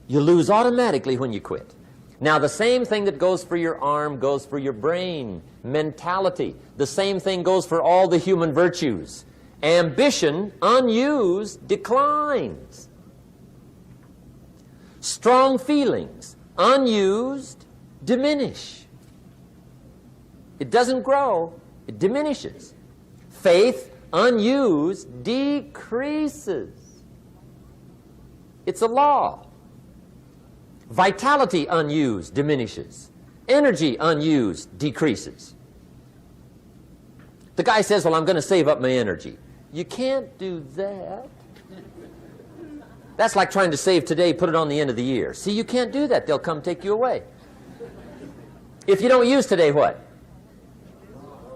You lose automatically when you quit. Now, the same thing that goes for your arm goes for your brain, mentality. The same thing goes for all the human virtues. Ambition, unused, declines. Strong feelings, unused, diminish. It doesn't grow, it diminishes. Faith, unused, decreases. It's a law. Vitality unused diminishes. Energy unused decreases. The guy says, well, I'm going to save up my energy. You can't do that. That's like trying to save today, put it on the end of the year. See, you can't do that. They'll come take you away. If you don't use today, what?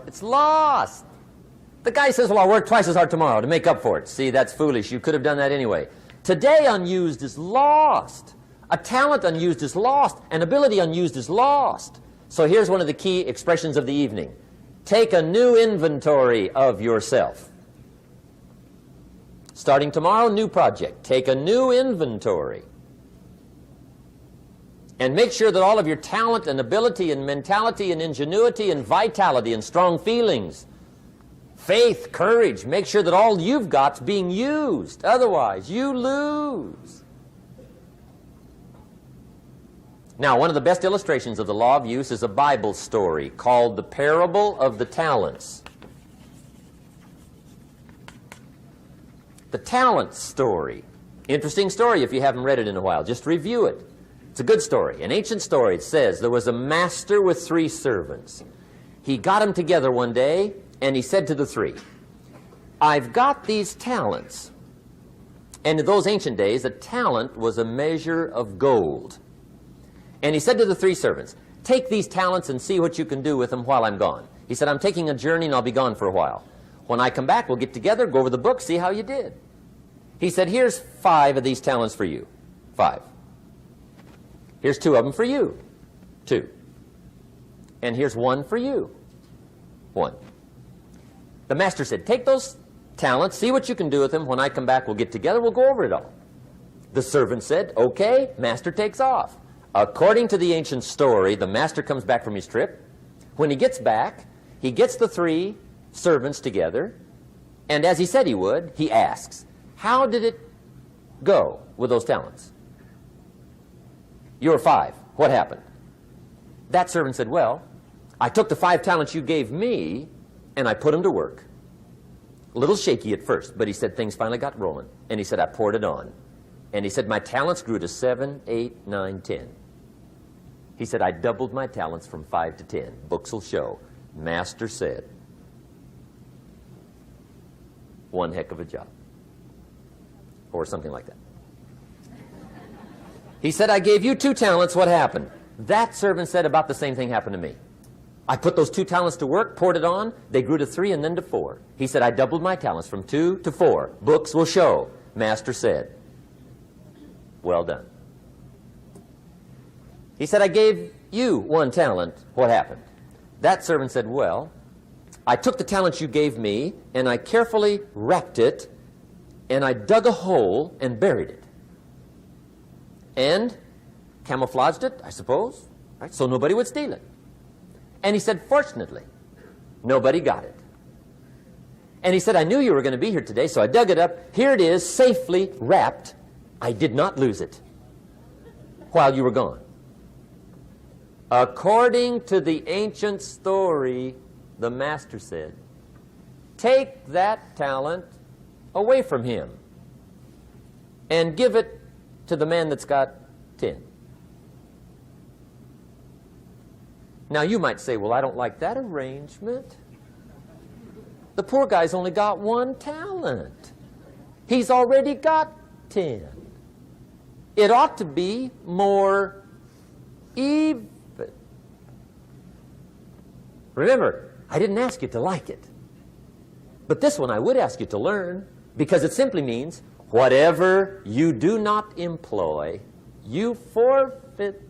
It's lost. The guy says, well, I'll work twice as hard tomorrow to make up for it. See, that's foolish. You could have done that anyway. Today unused is lost. A talent unused is lost. An ability unused is lost. So here's one of the key expressions of the evening. Take a new inventory of yourself. Starting tomorrow, new project. Take a new inventory. And make sure that all of your talent and ability and mentality and ingenuity and vitality and strong feelings, faith, courage, make sure that all you've got's being used. Otherwise, you lose. Now, one of the best illustrations of the law of use is a Bible story called the Parable of the Talents. The talent story. Interesting story if you haven't read it in a while. Just review it. It's a good story. An ancient story. It says there was a master with 3 servants. He got them together one day and he said to the 3, I've got these talents. And in those ancient days, a talent was a measure of gold. And he said to the 3 servants, take these talents and see what you can do with them while I'm gone. He said, I'm taking a journey and I'll be gone for a while. When I come back, we'll get together, go over the book, see how you did. He said, here's 5 of these talents for you. 5. Here's 2 of them for you. 2. And here's 1 for you. 1. The master said, take those talents, see what you can do with them. When I come back, we'll get together, we'll go over it all. The servant said, okay, master takes off. According to the ancient story, the master comes back from his trip. When he gets back, he gets the 3 servants together, and as he said he would, he asks, how did it go with those talents? You were 5. What happened? That servant said, well, I took the 5 talents you gave me, and I put them to work. A little shaky at first, but he said things finally got rolling. And he said, I poured it on. And he said, my talents grew to 7, 8, 9, 10. He said, I doubled my talents from 5 to 10. Books will show. Master said, one heck of a job. Or something like that. He said, I gave you 2 talents. What happened? That servant said, about the same thing happened to me. I put those 2 talents to work, poured it on. They grew to 3 and then to 4. He said, I doubled my talents from 2 to 4. Books will show. Master said, well done. He said, I gave you 1 talent. What happened? That servant said, well, I took the talent you gave me, and I carefully wrapped it, and I dug a hole and buried it. And camouflaged it, I suppose, right, so nobody would steal it. And he said, fortunately, nobody got it. And he said, I knew you were going to be here today, so I dug it up. Here it is, safely wrapped. I did not lose it while you were gone. According to the ancient story, the master said, take that talent away from him and give it to the man that's got 10. Now you might say, well, I don't like that arrangement. The poor guy's only got 1 talent. He's already got 10. It ought to be more even. Remember, I didn't ask you to like it. But this one I would ask you to learn, because it simply means whatever you do not employ, you forfeit.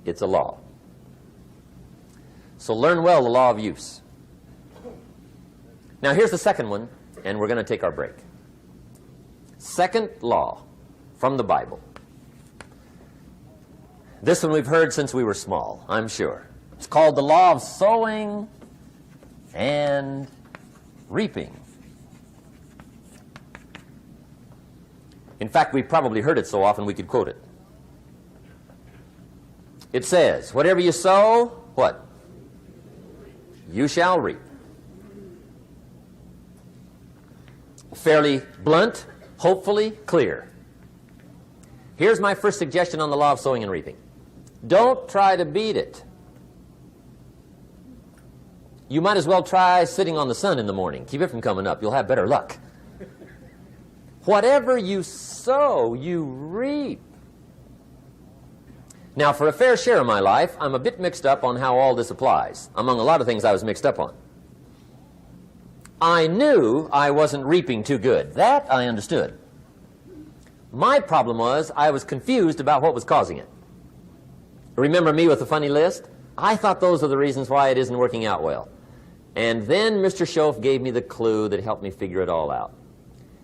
It's a law. So learn well the law of use. Now here's the second one, and we're going to take our break. Second law from the Bible. This one we've heard since we were small, I'm sure. It's called the law of sowing and reaping. In fact, we've probably heard it so often we could quote it. It says, whatever you sow, what? You shall reap. Fairly blunt, hopefully clear. Here's my first suggestion on the law of sowing and reaping. Don't try to beat it. You might as well try sitting on the sun in the morning. Keep it from coming up. You'll have better luck. Whatever you sow, you reap. Now, for a fair share of my life, I'm a bit mixed up on how all this applies. Among a lot of things I was mixed up on. I knew I wasn't reaping too good. That I understood. My problem was I was confused about what was causing it. Remember me with the funny list? I thought those are the reasons why it isn't working out well. And then Mr. Schoaf gave me the clue that helped me figure it all out.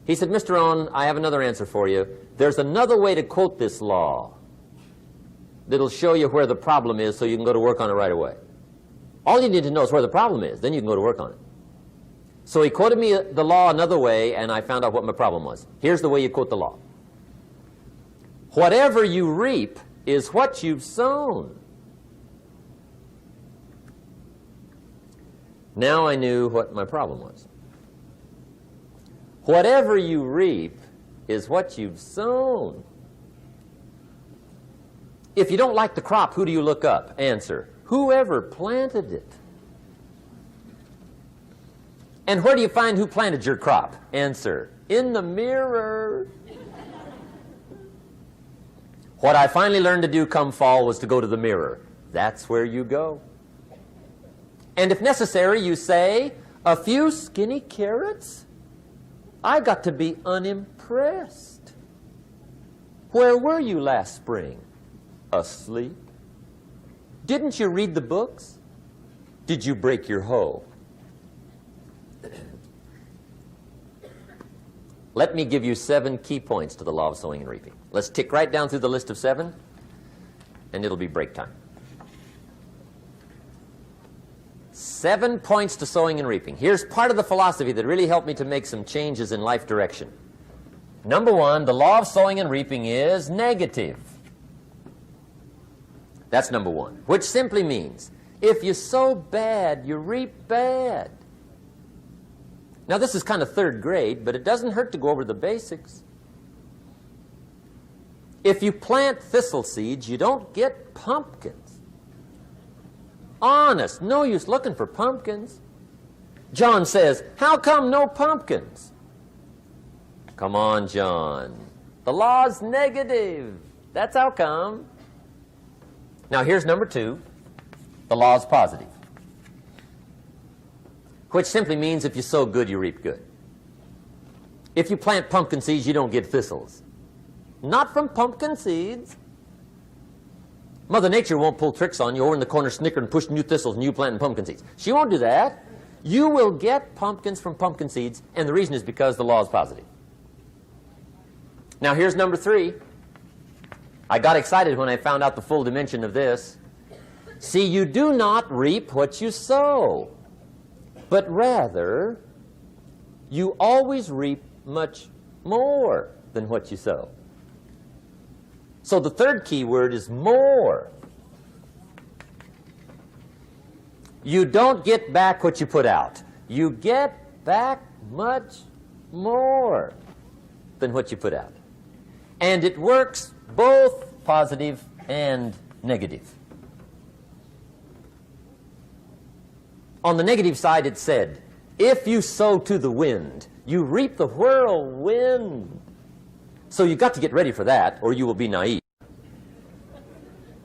He said, Mr. Rhon, I have another answer for you. There's another way to quote this law that'll show you where the problem is so you can go to work on it right away. All you need to know is where the problem is. Then you can go to work on it. So he quoted me the law another way, and I found out what my problem was. Here's the way you quote the law. Whatever you reap is what you've sown. Now I knew what my problem was. Whatever you reap is what you've sown. If you don't like the crop, who do you look up? Answer, whoever planted it. And where do you find who planted your crop? Answer, in the mirror. What I finally learned to do come fall was to go to the mirror. That's where you go. And if necessary, you say, a few skinny carrots? I got to be unimpressed. Where were you last spring? Asleep. Didn't you read the books? Did you break your hoe? Let me give you 7 key points to the law of sowing and reaping. Let's tick right down through the list of 7, and it'll be break time. 7 points to sowing and reaping. Here's part of the philosophy that really helped me to make some changes in life direction. Number 1, the law of sowing and reaping is negative. That's number 1, which simply means if you sow bad, you reap bad. Now, this is kind of 3rd grade, but it doesn't hurt to go over the basics. If you plant thistle seeds, you don't get pumpkins. Honest, no use looking for pumpkins. John says, how come no pumpkins? Come on, John. The law's negative. That's how come. Now, here's number 2. The law's positive, which simply means if you sow good, you reap good. If you plant pumpkin seeds, you don't get thistles. Not from pumpkin seeds. Mother Nature won't pull tricks on you over in the corner, snicker and push new thistles and you planting pumpkin seeds. She won't do that. You will get pumpkins from pumpkin seeds, and the reason is because the law is positive. Now, here's number 3. I got excited when I found out the full dimension of this. See, you do not reap what you sow, but rather, you always reap much more than what you sow. So the 3rd key word is more. You don't get back what you put out. You get back much more than what you put out. And it works both positive and negative. On the negative side, it said, if you sow to the wind, you reap the whirlwind. So you've got to get ready for that, or you will be naive.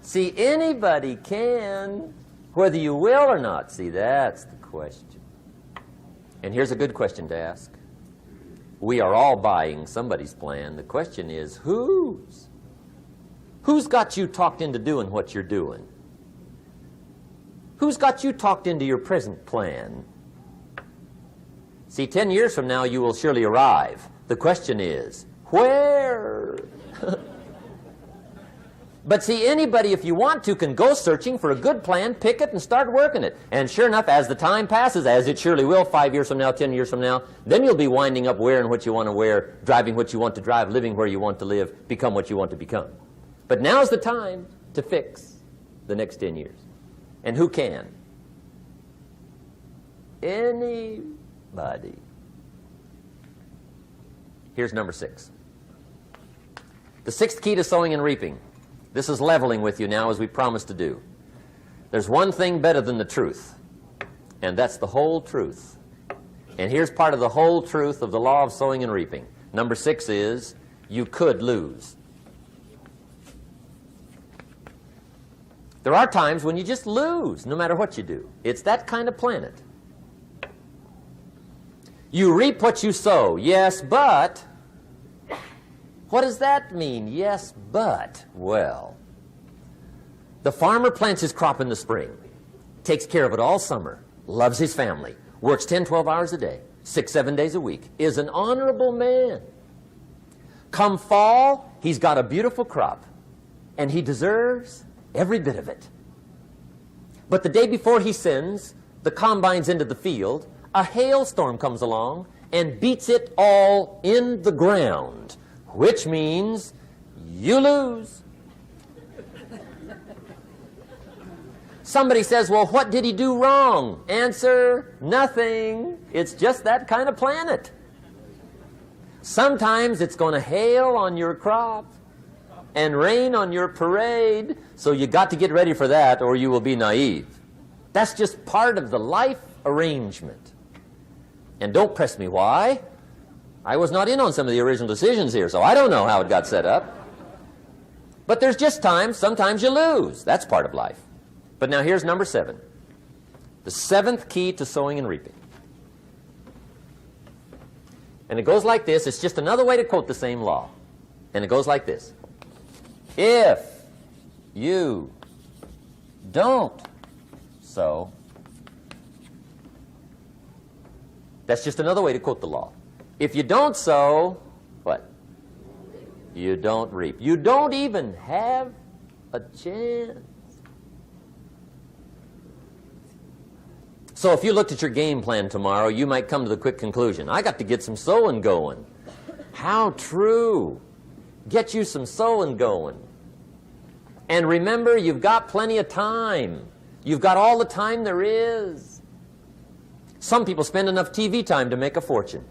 See, anybody can, whether you will or not. See, that's the question. And here's a good question to ask. We are all buying somebody's plan. The question is, whose? Who's got you talked into doing what you're doing? Who's got you talked into your present plan? See, 10 years from now, you will surely arrive. The question is, where? But see, anybody, if you want to, can go searching for a good plan, pick it, and start working it. And sure enough, as the time passes, as it surely will 5 years from now, 10 years from now, then you'll be winding up wearing what you want to wear, driving what you want to drive, living where you want to live, become what you want to become. But now's the time to fix the next 10 years. And who can? Anybody. Here's number 6. The 6th key to sowing and reaping. This is leveling with you now, as we promised to do. There's one thing better than the truth, and that's the whole truth. And here's part of the whole truth of the law of sowing and reaping. Number 6 is, you could lose. There are times when you just lose, no matter what you do. It's that kind of planet. You reap what you sow, yes, but... What does that mean, yes, but? Well, the farmer plants his crop in the spring, takes care of it all summer, loves his family, works 10, 12 hours a day, 6, 7 days a week, is an honorable man. Come fall, he's got a beautiful crop, and he deserves every bit of it. But the day before he sends the combines into the field, a hailstorm comes along and beats it all in the ground, which means you lose. Somebody says, well, what did he do wrong? Answer, nothing. It's just that kind of planet. Sometimes it's going to hail on your crop and rain on your parade, so you got to get ready for that or you will be naive. That's just part of the life arrangement. And don't press me why. I was not in on some of the original decisions here, so I don't know how it got set up. But there's just times, sometimes you lose. That's part of life. But now here's number 7. The 7th key to sowing and reaping. And it goes like this. It's just another way to quote the same law. And it goes like this. If you don't sow, that's just another way to quote the law. If you don't sow, what? You don't reap. You don't even have a chance. So if you looked at your game plan tomorrow, you might come to the quick conclusion, I got to get some sowing going. How true. Get you some sowing going. And remember, you've got plenty of time. You've got all the time there is. Some people spend enough TV time to make a fortune.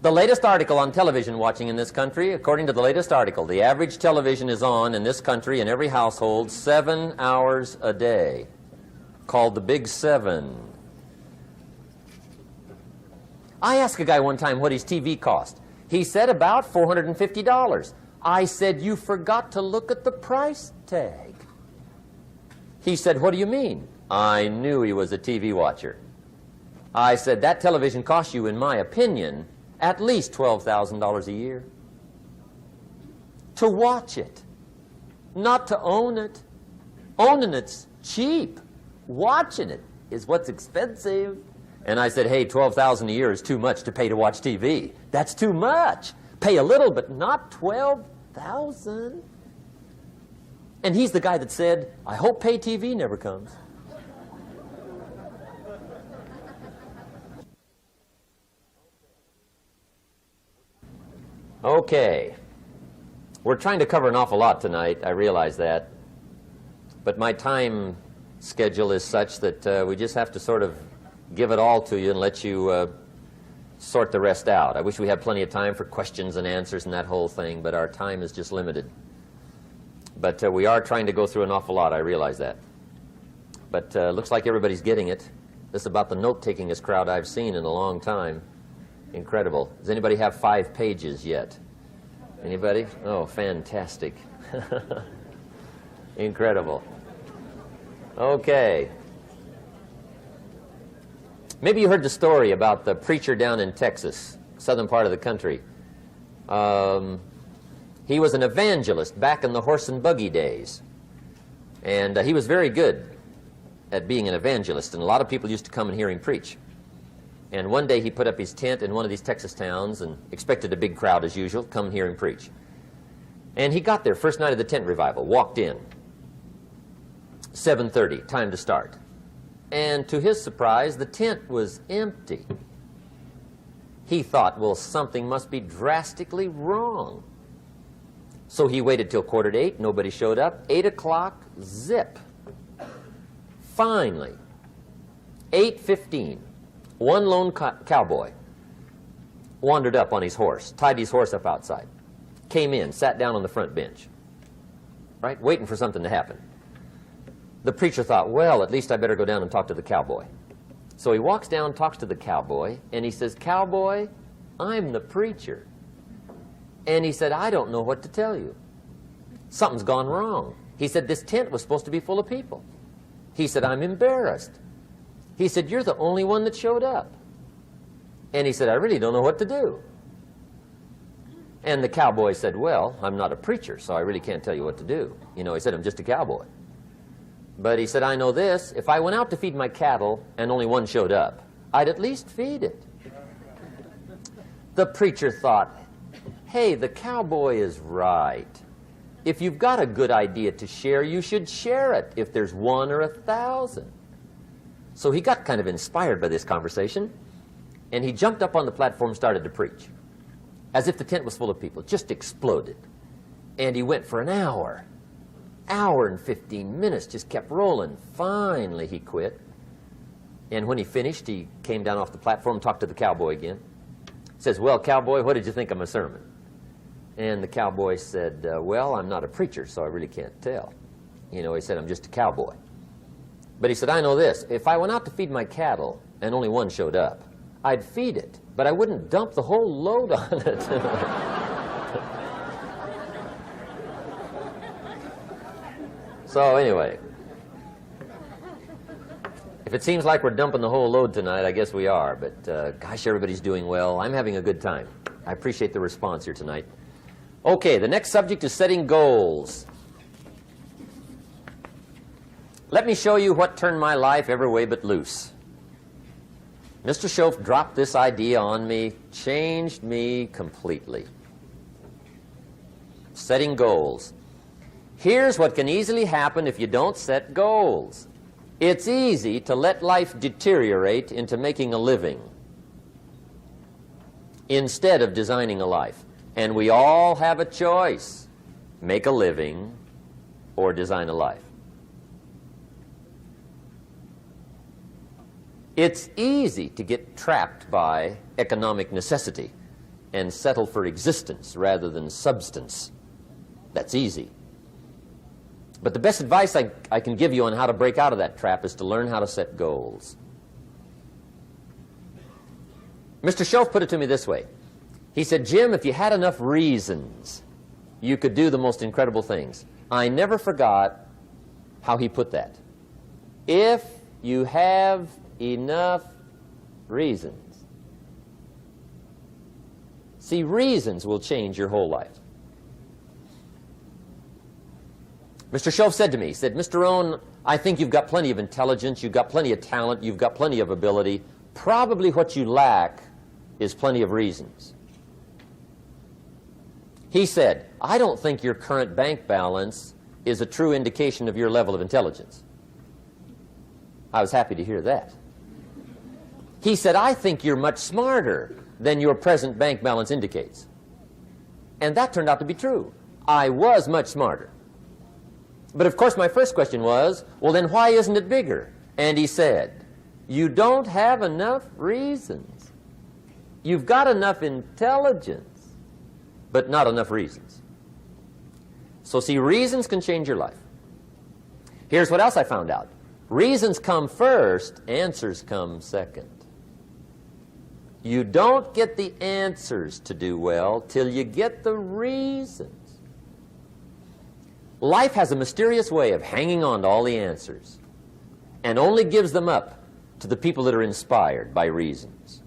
The latest article on television watching in this country, according to the latest article, the average television is on in this country in every household 7 hours a day, called the Big 7. I asked a guy one time what his TV cost. He said about $450. I said, you forgot to look at the price tag. He said, what do you mean? I knew he was a TV watcher. I said, that television costs you, in my opinion, at least $12,000 a year. To watch it, not to own it. Owning it's cheap. Watching it is what's expensive. And I said, hey, $12,000 a year is too much to pay to watch TV. That's too much. Pay a little, but not $12,000. And he's the guy that said, I hope pay TV never comes. Okay. We're trying to cover an awful lot tonight, I realize that. But my time schedule is such that we just have to sort of give it all to you and let you sort the rest out. I wish we had plenty of time for questions and answers and that whole thing, but our time is just limited. But we are trying to go through an awful lot, I realize that. But looks like everybody's getting it. This is about the note-takingest crowd I've seen in a long time. Incredible. Does anybody have 5 pages yet? Anybody? Oh, fantastic. Incredible. Okay. Maybe you heard the story about the preacher down in Texas, southern part of the country. He was an evangelist back in the horse and buggy days. And he was very good at being an evangelist, and a lot of people used to come and hear him preach. And one day he put up his tent in one of these Texas towns and expected a big crowd as usual, come hear him preach. And he got there, first night of the tent revival, walked in. 7:30, time to start. And to his surprise, the tent was empty. He thought, well, something must be drastically wrong. So he waited till 7:45, nobody showed up. 8 o'clock, zip. Finally, 8:15, one lone cowboy wandered up on his horse, tied his horse up outside, came in, sat down on the front bench, right, waiting for something to happen. The preacher thought, well, at least I better go down and talk to the cowboy. So he walks down, talks to the cowboy, and he says, Cowboy, I'm the preacher. And he said, I don't know what to tell you. Something's gone wrong. He said, this tent was supposed to be full of people. He said, I'm embarrassed. He said, you're the only one that showed up. And he said, I really don't know what to do. And the cowboy said, well, I'm not a preacher, so I really can't tell you what to do. You know, he said, I'm just a cowboy. But he said, I know this, if I went out to feed my cattle and only one showed up, I'd at least feed it. The preacher thought, hey, the cowboy is right. If you've got a good idea to share, you should share it, if there's 1 or 1,000. So he got kind of inspired by this conversation, and he jumped up on the platform and started to preach, as if the tent was full of people, just exploded. And he went for an hour and 15 minutes, just kept rolling. Finally, he quit. And when he finished, he came down off the platform, talked to the cowboy again. Says, well, cowboy, what did you think of my sermon? And the cowboy said, well, I'm not a preacher, so I really can't tell. You know, he said, I'm just a cowboy. But he said, I know this. If I went out to feed my cattle and only one showed up, I'd feed it, but I wouldn't dump the whole load on it. So anyway, if it seems like we're dumping the whole load tonight, I guess we are. But gosh, everybody's doing well. I'm having a good time. I appreciate the response here tonight. Okay, the next subject is setting goals. Let me show you what turned my life every way but loose. Mr. Shoaf dropped this idea on me, changed me completely. Setting goals. Here's what can easily happen if you don't set goals. It's easy to let life deteriorate into making a living instead of designing a life. And we all have a choice. Make a living or design a life. It's easy to get trapped by economic necessity and settle for existence rather than substance. That's easy. But the best advice I can give you on how to break out of that trap is to learn how to set goals. Mr. Shoaf put it to me this way. He said, Jim, if you had enough reasons, you could do the most incredible things. I never forgot how he put that. If you have enough reasons. See, reasons will change your whole life. Mr. Shoaf said to me, he said, Mr. Rhon, I think you've got plenty of intelligence, you've got plenty of talent, you've got plenty of ability. Probably what you lack is plenty of reasons. He said, I don't think your current bank balance is a true indication of your level of intelligence. I was happy to hear that. He said, I think you're much smarter than your present bank balance indicates. And that turned out to be true. I was much smarter. But of course my first question was, well then why isn't it bigger? And he said, you don't have enough reasons. You've got enough intelligence, but not enough reasons. So see, reasons can change your life. Here's what else I found out. Reasons come first, answers come second. You don't get the answers to do well till you get the reasons. Life has a mysterious way of hanging on to all the answers and only gives them up to the people that are inspired by reasons.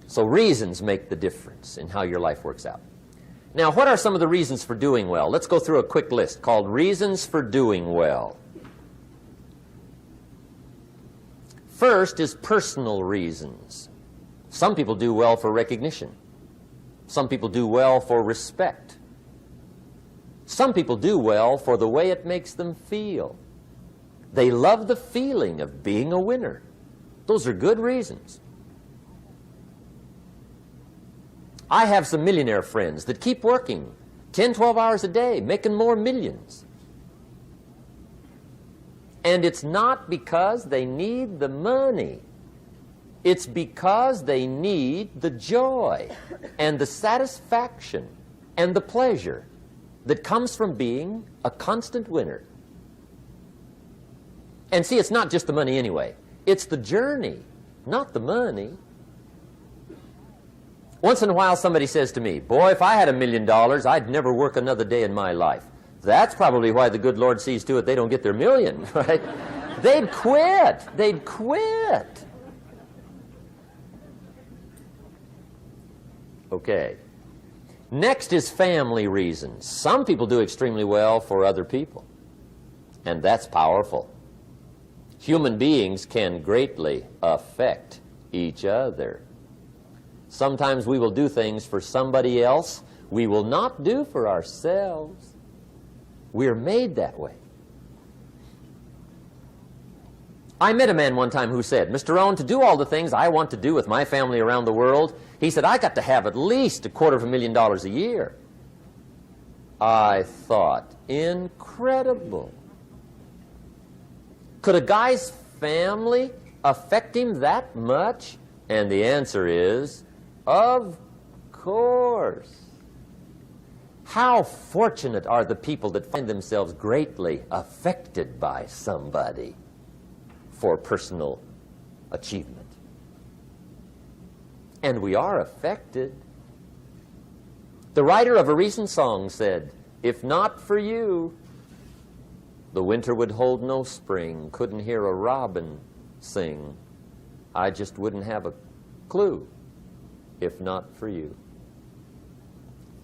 So reasons make the difference in how your life works out. Now, what are some of the reasons for doing well? Let's go through a quick list called Reasons for Doing Well. First is personal reasons. Some people do well for recognition. Some people do well for respect. Some people do well for the way it makes them feel. They love the feeling of being a winner. Those are good reasons. I have some millionaire friends that keep working 10, 12 hours a day, making more millions. And it's not because they need the money. It's because they need the joy and the satisfaction and the pleasure that comes from being a constant winner. And see, it's not just the money anyway. It's the journey, not the money. Once in a while somebody says to me, boy, if I had $1 million, I'd never work another day in my life. That's probably why the good Lord sees to it they don't get their million, right? They'd quit. They'd quit. Okay. Next is family reasons. Some people do extremely well for other people, and that's powerful. Human beings can greatly affect each other. Sometimes we will do things for somebody else we will not do for ourselves. We're made that way. I met a man one time who said, Mr. Rhon, to do all the things I want to do with my family around the world, he said, I got to have at least $250,000 a year. I thought, incredible. Could a guy's family affect him that much? And the answer is, of course. How fortunate are the people that find themselves greatly affected by somebody for personal achievement. And we are affected. The writer of a recent song said, "If not for you, the winter would hold no spring, couldn't hear a robin sing. I just wouldn't have a clue if not for you."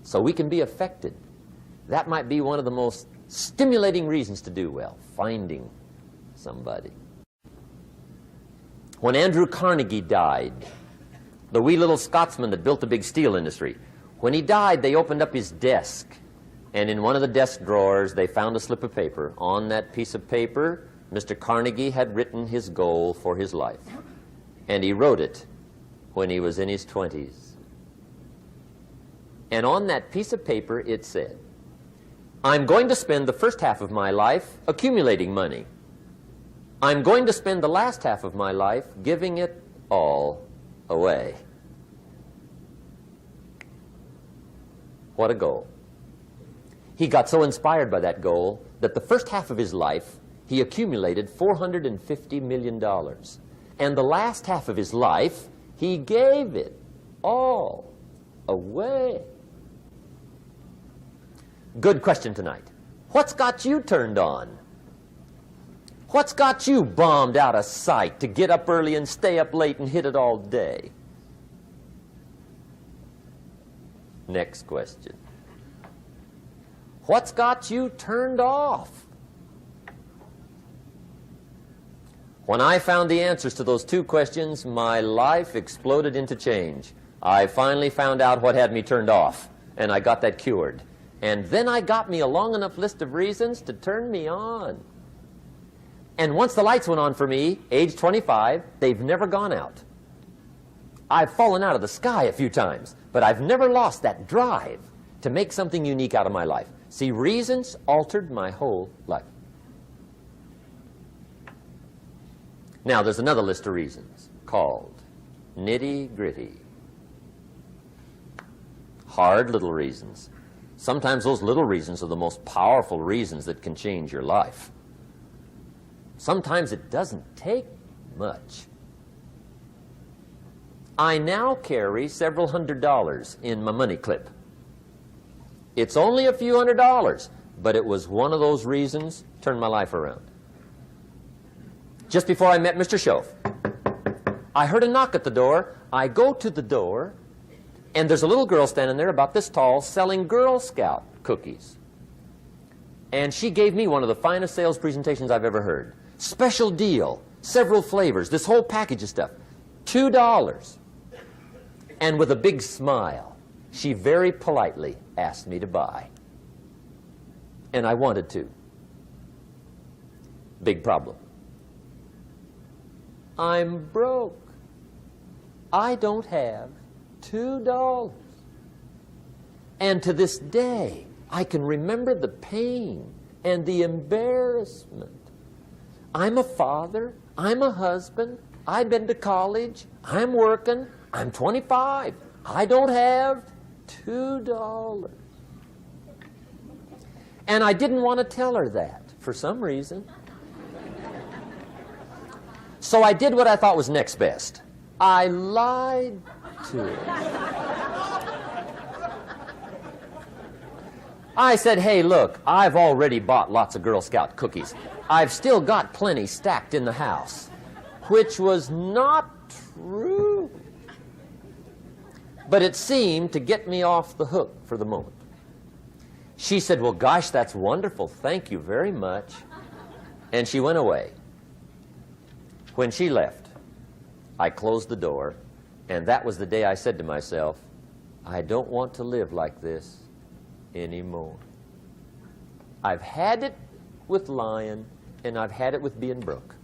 So we can be affected. That might be one of the most stimulating reasons to do well, finding somebody. When Andrew Carnegie died, the wee little Scotsman that built the big steel industry, when he died, they opened up his desk, and in one of the desk drawers, they found a slip of paper. On that piece of paper, Mr. Carnegie had written his goal for his life, and he wrote it when he was in his 20s. And on that piece of paper, it said, "I'm going to spend the first half of my life accumulating money. I'm going to spend the last half of my life giving it all away." What a goal. He got so inspired by that goal that the first half of his life, he accumulated $450 million. And the last half of his life, he gave it all away. Good question tonight. What's got you turned on? What's got you bombed out of sight to get up early and stay up late and hit it all day? Next question. What's got you turned off? When I found the answers to those two questions, my life exploded into change. I finally found out what had me turned off, and I got that cured. And then I got me a long enough list of reasons to turn me on. And once the lights went on for me, age 25, they've never gone out. I've fallen out of the sky a few times, but I've never lost that drive to make something unique out of my life. See, reasons altered my whole life. Now, there's another list of reasons called nitty-gritty. Hard little reasons. Sometimes those little reasons are the most powerful reasons that can change your life. Sometimes it doesn't take much. I now carry several $100s in my money clip. It's only a few $100s, but it was one of those reasons turned my life around. Just before I met Mr. Schoaf, I heard a knock at the door. I go to the door, and there's a little girl standing there about this tall selling Girl Scout cookies. And she gave me one of the finest sales presentations I've ever heard. Special deal, several flavors, this whole package of stuff, $2. And with a big smile, she very politely asked me to buy. And I wanted to. Big problem. I'm broke. I don't have $2. And to this day, I can remember the pain and the embarrassment. I'm a father. I'm a husband. I've been to college. I'm working. I'm 25. I don't have $2. And I didn't want to tell her that for some reason. So I did what I thought was next best. I lied to her. I said, "Hey, look, I've already bought lots of Girl Scout cookies. I've still got plenty stacked in the house," which was not true. But it seemed to get me off the hook for the moment. She said, "Well, gosh, that's wonderful. Thank you very much." And she went away. When she left, I closed the door, and that was the day I said to myself, I don't want to live like this anymore. I've had it with lying, and I've had it with being broke.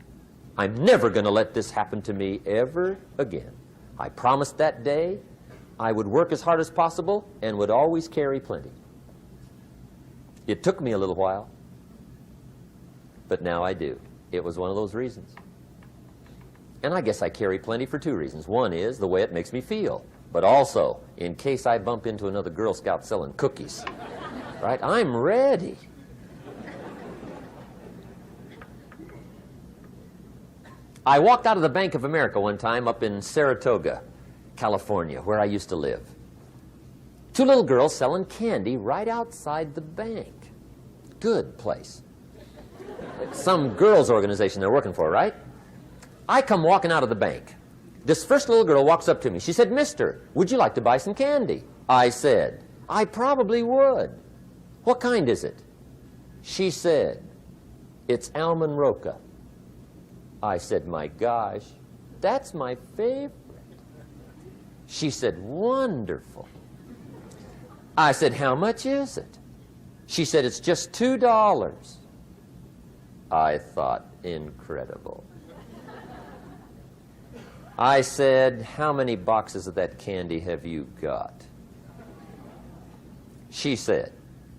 I'm never going to let this happen to me ever again. I promised that day I would work as hard as possible and would always carry plenty. It took me a little while, but now I do. It was one of those reasons. And I guess I carry plenty for two reasons. One is the way it makes me feel, but also in case I bump into another Girl Scout selling cookies. Right? I'm ready. I walked out of the Bank of America one time up in Saratoga, California, where I used to live. Two little girls selling candy right outside the bank. Good place. Some girls' organization they're working for, right? I come walking out of the bank. This first little girl walks up to me. She said, "Mister, would you like to buy some candy?" I said, "I probably would." "What kind is it?" She said, "It's almond roca." I said, "My gosh, that's my favorite." She said, "Wonderful." I said, "How much is it?" She said, "It's just $2. I thought, incredible. I said, "How many boxes of that candy have you got?" She said,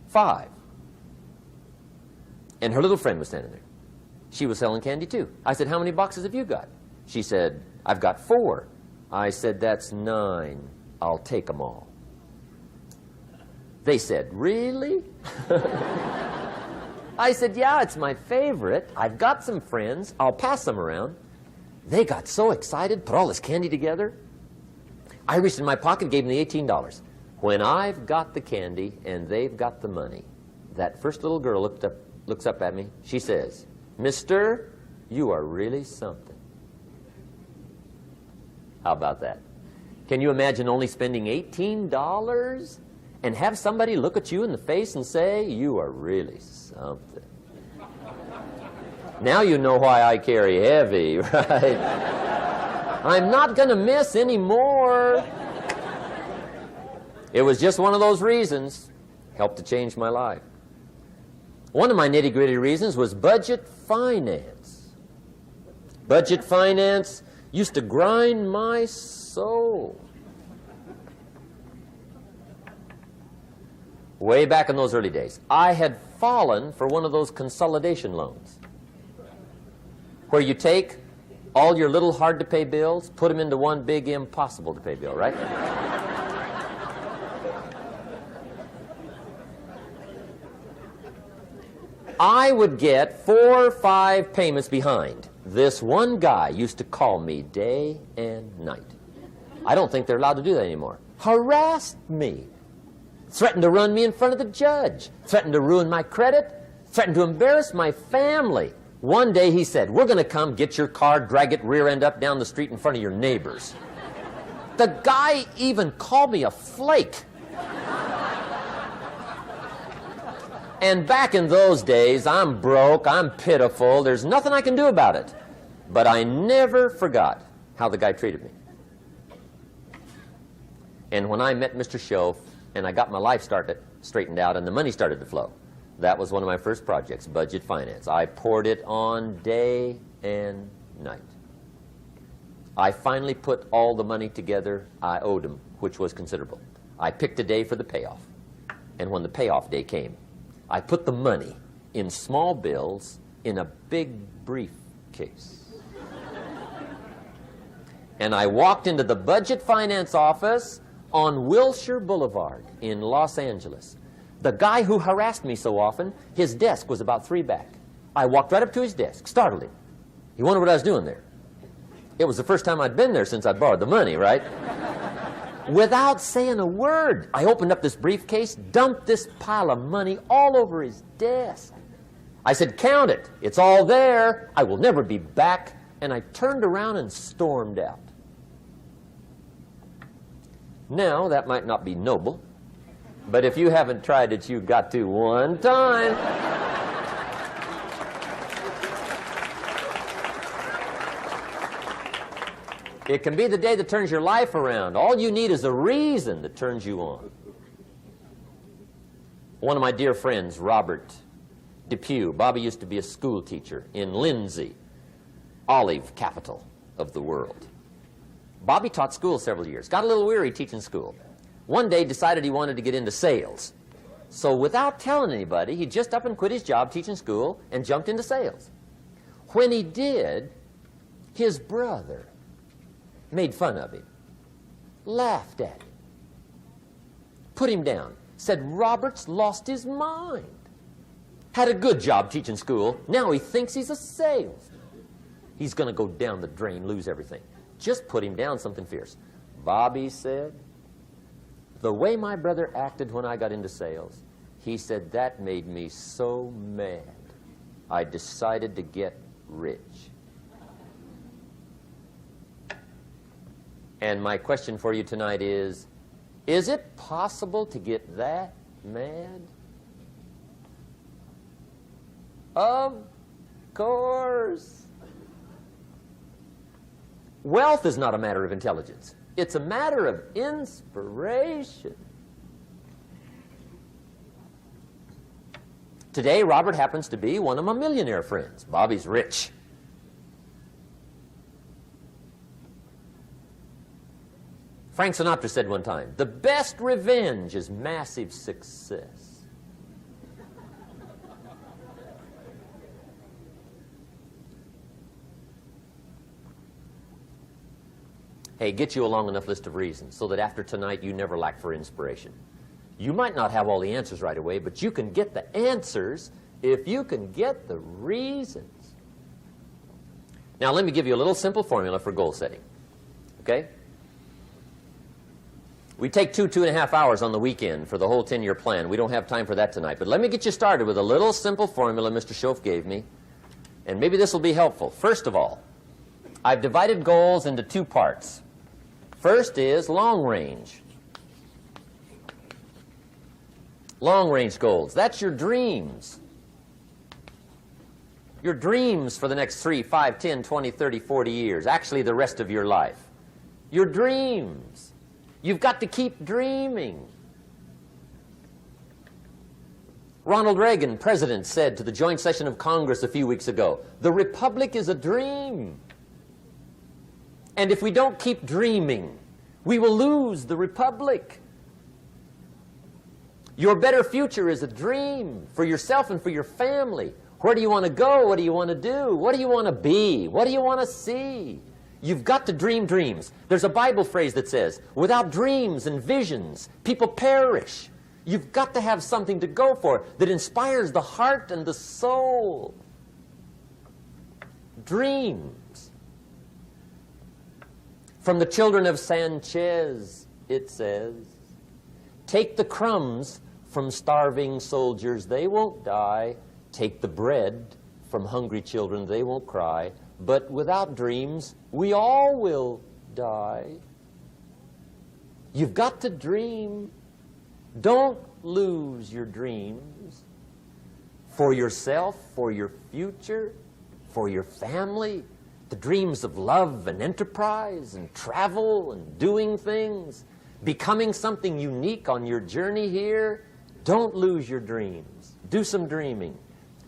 5. And her little friend was standing there. She was selling candy too. I said, "How many boxes have you got?" She said, "I've got 4. I said, "That's 9. I'll take them all." They said, "Really?" I said, "Yeah, it's my favorite. I've got some friends. I'll pass them around." They got so excited, put all this candy together. I reached in my pocket, gave them the $18. When I've got the candy and they've got the money, that first little girl looks up at me. She says, "Mister, you are really something." How about that? Can you imagine only spending $18 and have somebody look at you in the face and say, "You are really something"? Now you know why I carry heavy, right? I'm not going to miss anymore. It was just one of those reasons. Helped to change my life. One of my nitty-gritty reasons was budget finance. Budget finance used to grind my soul. Way back in those early days, I had fallen for one of those consolidation loans, where you take all your little hard-to-pay bills, put them into one big impossible-to-pay bill, right? I would get 4 or 5 payments behind. This one guy used to call me day and night. I don't think they're allowed to do that anymore. Harassed me. Threatened to run me in front of the judge. Threatened to ruin my credit. Threatened to embarrass my family. One day he said, "We're going to come get your car, drag it rear end up down the street in front of your neighbors." The guy even called me a flake. And back in those days, I'm broke, I'm pitiful, there's nothing I can do about it. But I never forgot how the guy treated me. And when I met Mr. Shoaf and I got my life straightened out and the money started to flow, that was one of my first projects, budget finance. I poured it on day and night. I finally put all the money together I owed him, which was considerable. I picked a day for the payoff. And when the payoff day came, I put the money in small bills in a big briefcase. And I walked into the budget finance office on Wilshire Boulevard in Los Angeles. The guy who harassed me so often, his desk was about 3 back. I walked right up to his desk, startled him. He wondered what I was doing there. It was the first time I'd been there since I'd borrowed the money, right? Without saying a word, I opened up this briefcase, dumped this pile of money all over his desk. I said, "Count it. It's all there. I will never be back." And I turned around and stormed out. Now, that might not be noble, but if you haven't tried it, you've got to one time. It can be the day that turns your life around. All you need is a reason that turns you on. One of my dear friends, Robert Depew, Bobby used to be a school teacher in Lindsay, olive capital of the world. Bobby taught school several years, got a little weary teaching school. One day decided he wanted to get into sales. So without telling anybody, he just up and quit his job teaching school and jumped into sales. When he did, his brother made fun of him, laughed at him, put him down, said Robert's lost his mind. Had a good job teaching school. Now he thinks he's a salesman. He's going to go down the drain, lose everything. Just put him down something fierce. Bobby said, the way my brother acted when I got into sales, he said that made me so mad. I decided to get rich. And my question for you tonight is it possible to get that mad? Of course. Wealth is not a matter of intelligence. It's a matter of inspiration. Today, Robert happens to be one of my millionaire friends. Bobby's rich. Frank Sinatra said one time, the best revenge is massive success. Hey, get you a long enough list of reasons so that after tonight you never lack for inspiration. You might not have all the answers right away, but you can get the answers if you can get the reasons. Now, let me give you a little simple formula for goal setting. Okay? We take 2.5 hours on the weekend for the whole 10-year plan. We don't have time for that tonight. But let me get you started with a little simple formula Mr. Schoaf gave me. And maybe this will be helpful. First of all, I've divided goals into two parts. First is long range. Long range goals. That's your dreams. Your dreams for the next 3, 5, 10, 20, 30, 40 years. Actually, the rest of your life. Your dreams. You've got to keep dreaming. Ronald Reagan, president, said to the joint session of Congress a few weeks ago, the Republic is a dream. And if we don't keep dreaming, we will lose the Republic. Your better future is a dream for yourself and for your family. Where do you want to go? What do you want to do? What do you want to be? What do you want to see? You've got to dream dreams. There's a Bible phrase that says, without dreams and visions, people perish. You've got to have something to go for that inspires the heart and the soul. Dreams. From the children of Sanchez, it says, take the crumbs from starving soldiers, they won't die. Take the bread from hungry children, they won't cry. But without dreams, we all will die. You've got to dream. Don't lose your dreams for yourself, for your future, for your family. The dreams of love and enterprise and travel and doing things, becoming something unique on your journey here. Don't lose your dreams. Do some dreaming.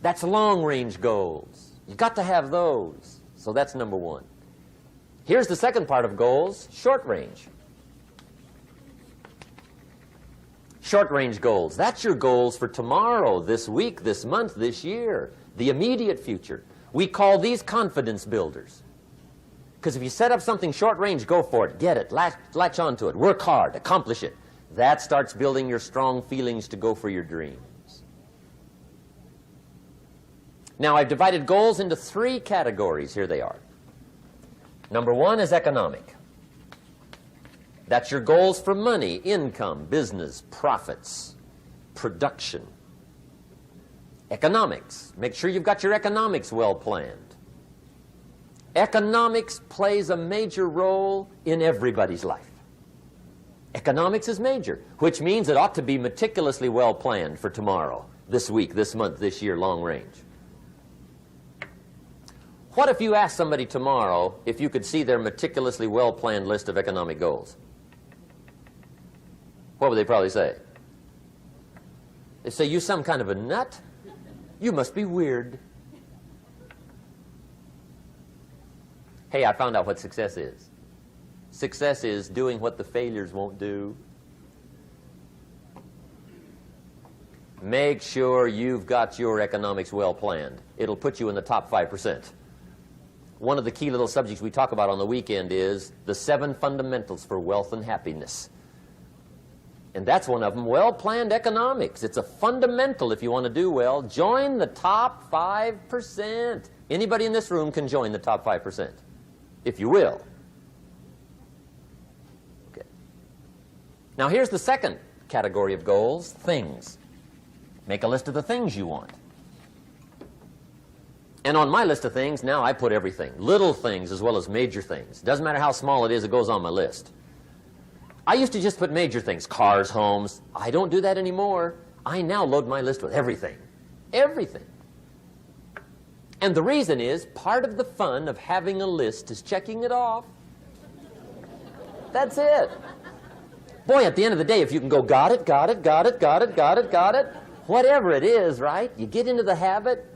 That's long-range goals. You've got to have those. So that's number one. Here's the second part of goals, short range. Short-range goals. That's your goals for tomorrow, this week, this month, this year, the immediate future. We call these confidence builders. Because if you set up something short-range, go for it, get it, latch onto it, work hard, accomplish it. That starts building your strong feelings to go for your dreams. Now, I've divided goals into 3 categories. Here they are. Number 1 is economic. That's your goals for money, income, business, profits, production. Economics. Make sure you've got your economics well planned. Economics plays a major role in everybody's life. Economics is major, which means it ought to be meticulously well planned for tomorrow, this week, this month, this year, long range. What if you asked somebody tomorrow if you could see their meticulously well-planned list of economic goals? What would they probably say? They'd say, you some kind of a nut? You must be weird. Hey, I found out what success is. Success is doing what the failures won't do. Make sure you've got your economics well planned. It'll put you in the top 5%. One of the key little subjects we talk about on the weekend is the 7 fundamentals for wealth and happiness. And that's one of them, well-planned economics. It's a fundamental if you want to do well. Join the top 5%. Anybody in this room can join the top 5%, if you will. Okay. Now here's the second category of goals, things. Make a list of the things you want. And on my list of things, now I put everything. Little things as well as major things. Doesn't matter how small it is, it goes on my list. I used to just put major things, cars, homes. I don't do that anymore. I now load my list with everything. Everything. And the reason is, part of the fun of having a list is checking it off. That's it. Boy, at the end of the day, if you can go, got it, got it, got it, got it, got it, got it, whatever it is, right? You get into the habit.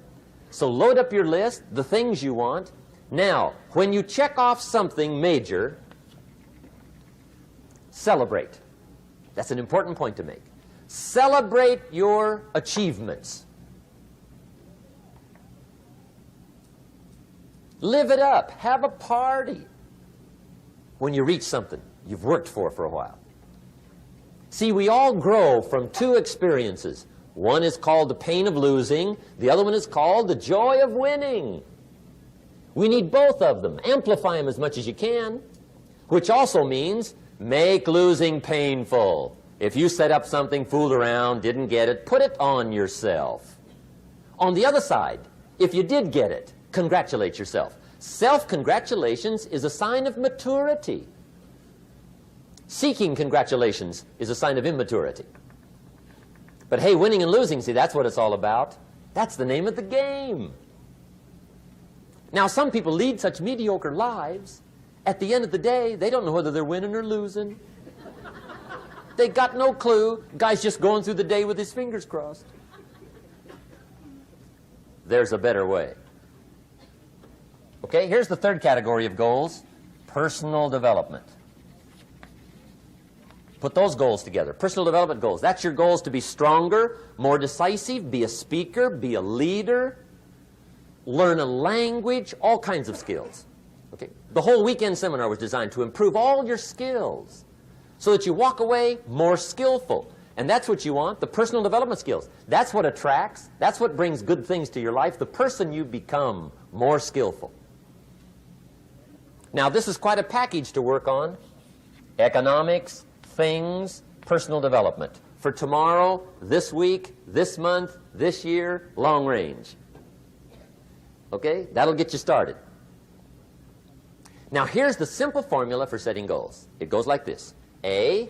So load up your list, the things you want. Now, when you check off something major, celebrate. That's an important point to make. Celebrate your achievements. Live it up. Have a party when you reach something you've worked for a while. See, we all grow from two experiences. One is called the pain of losing. The other one is called the joy of winning. We need both of them. Amplify them as much as you can, which also means make losing painful. If you set up something, fooled around, didn't get it, put it on yourself. On the other side, if you did get it, congratulate yourself. Self-congratulations is a sign of maturity. Seeking congratulations is a sign of immaturity. But hey, winning and losing, see, that's what it's all about. That's the name of the game. Now, some people lead such mediocre lives, at the end of the day, they don't know whether they're winning or losing. They got no clue. Guy's just going through the day with his fingers crossed. There's a better way. Okay, here's the third category of goals, personal development. Put those goals together. Personal development goals. That's your goals to be stronger, more decisive, be a speaker, be a leader, learn a language, all kinds of skills. Okay? The whole weekend seminar was designed to improve all your skills so that you walk away more skillful. And that's what you want, the personal development skills. That's what attracts, that's what brings good things to your life, the person you become more skillful. Now, this is quite a package to work on. Economics, things, personal development. For tomorrow, this week, this month, this year, long range. Okay? That'll get you started. Now, here's the simple formula for setting goals. It goes like this. A,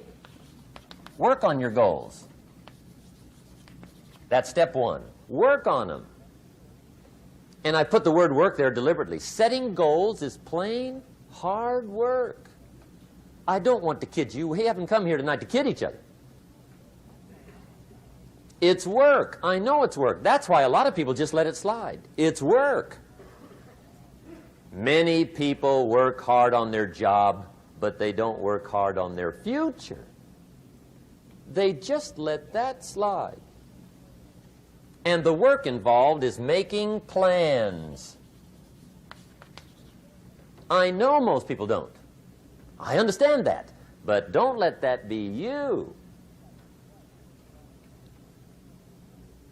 work on your goals. That's step one. Work on them. And I put the word work there deliberately. Setting goals is plain hard work. I don't want to kid you. We haven't come here tonight to kid each other. It's work. I know it's work. That's why a lot of people just let it slide. It's work. Many people work hard on their job, but they don't work hard on their future. They just let that slide. And the work involved is making plans. I know most people don't. I understand that. But don't let that be you.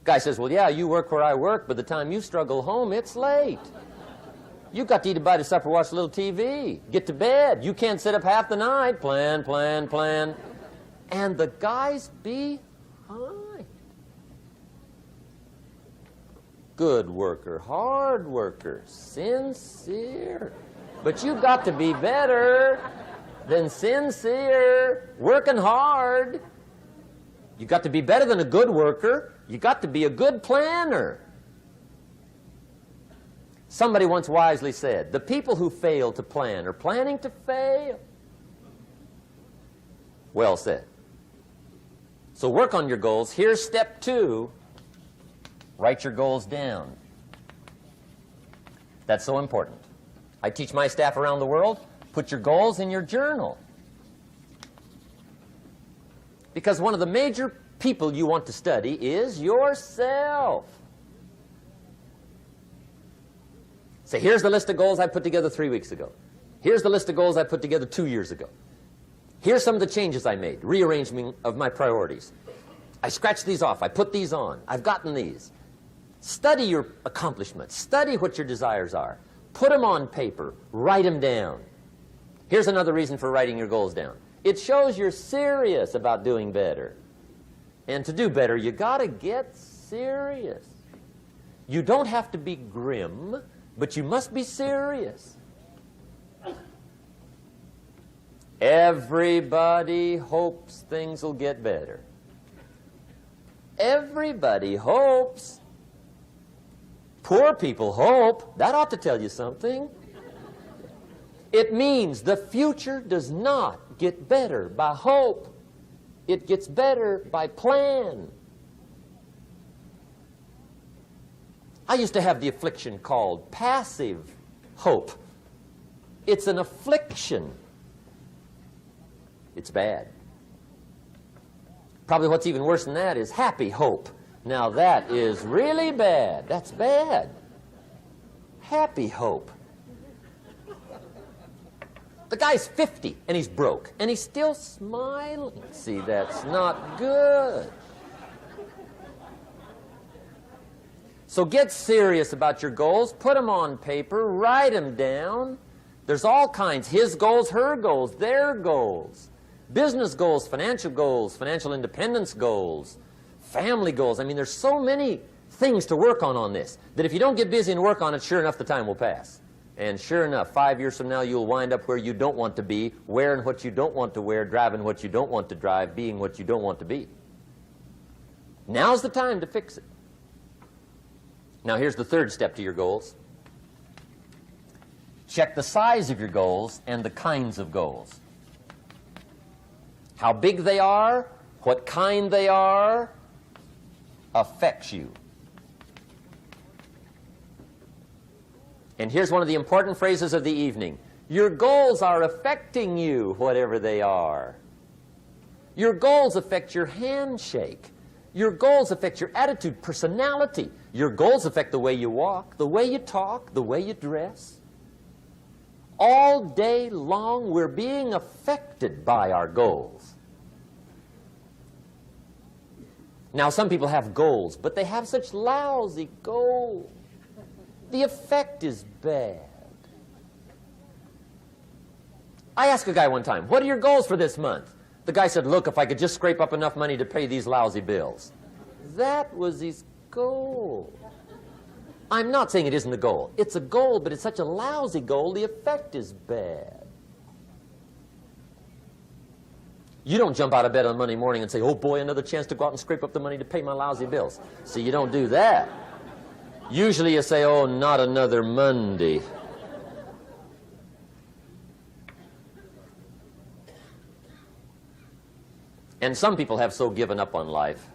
Guy says, well, yeah, you work where I work, but the time you struggle home, it's late. You've got to eat a bite of supper, watch a little TV, get to bed. You can't sit up half the night. Plan, plan, plan. And the guy's behind. Good worker, hard worker, sincere. But you've got to be better than sincere, working hard. You've got to be better than a good worker. You've got to be a good planner. Somebody once wisely said, the people who fail to plan are planning to fail. Well said. So work on your goals. Here's step two. Write your goals down. That's so important. I teach my staff around the world, put your goals in your journal. Because one of the major people you want to study is yourself. So here's the list of goals I put together 3 weeks ago. Here's the list of goals I put together 2 years ago. Here's some of the changes I made, rearrangement of my priorities. I scratched these off. I put these on. I've gotten these. Study your accomplishments. Study what your desires are. Put them on paper. Write them down. Here's another reason for writing your goals down. It shows you're serious about doing better. And to do better, you got to get serious. You don't have to be grim, but you must be serious. Everybody hopes things will get better. Everybody hopes. Poor people hope. That ought to tell you something. It means the future does not get better by hope. It gets better by plan. I used to have the affliction called passive hope. It's an affliction. It's bad. Probably what's even worse than that is happy hope. Now that is really bad. That's bad. Happy hope. The guy's 50 and he's broke and he's still smiling. See, that's not good. So get serious about your goals. Put them on paper. Write them down. There's all kinds. His goals, her goals, their goals. Business goals, financial independence goals, family goals. I mean, there's so many things to work on this that if you don't get busy and work on it, sure enough, the time will pass. And sure enough, 5 years from now, you'll wind up where you don't want to be, wearing what you don't want to wear, driving what you don't want to drive, being what you don't want to be. Now's the time to fix it. Now, here's the third step to your goals. Check the size of your goals and the kinds of goals. How big they are, what kind they are, affects you. And here's one of the important phrases of the evening. Your goals are affecting you, whatever they are. Your goals affect your handshake. Your goals affect your attitude, personality. Your goals affect the way you walk, the way you talk, the way you dress. All day long, we're being affected by our goals. Now, some people have goals, but they have such lousy goals. The effect is bad. I asked a guy one time, what are your goals for this month? The guy said, look, if I could just scrape up enough money to pay these lousy bills. That was his goal. I'm not saying it isn't a goal. It's a goal, but it's such a lousy goal, the effect is bad. You don't jump out of bed on Monday morning and say, oh boy, another chance to go out and scrape up the money to pay my lousy bills. See, you don't do that. Usually you say, oh, not another Monday. And some people have so given up on life,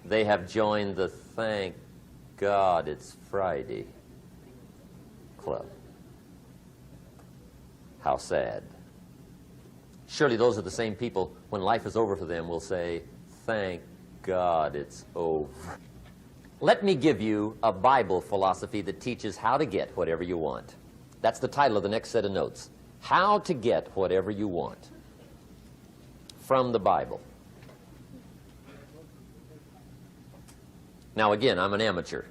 they have joined the thank God it's Friday club. How sad. Surely those are the same people, when life is over for them, will say, thank God it's over. Let me give you a Bible philosophy that teaches how to get whatever you want. That's the title of the next set of notes. How to get whatever you want. From the Bible. Now again, I'm an amateur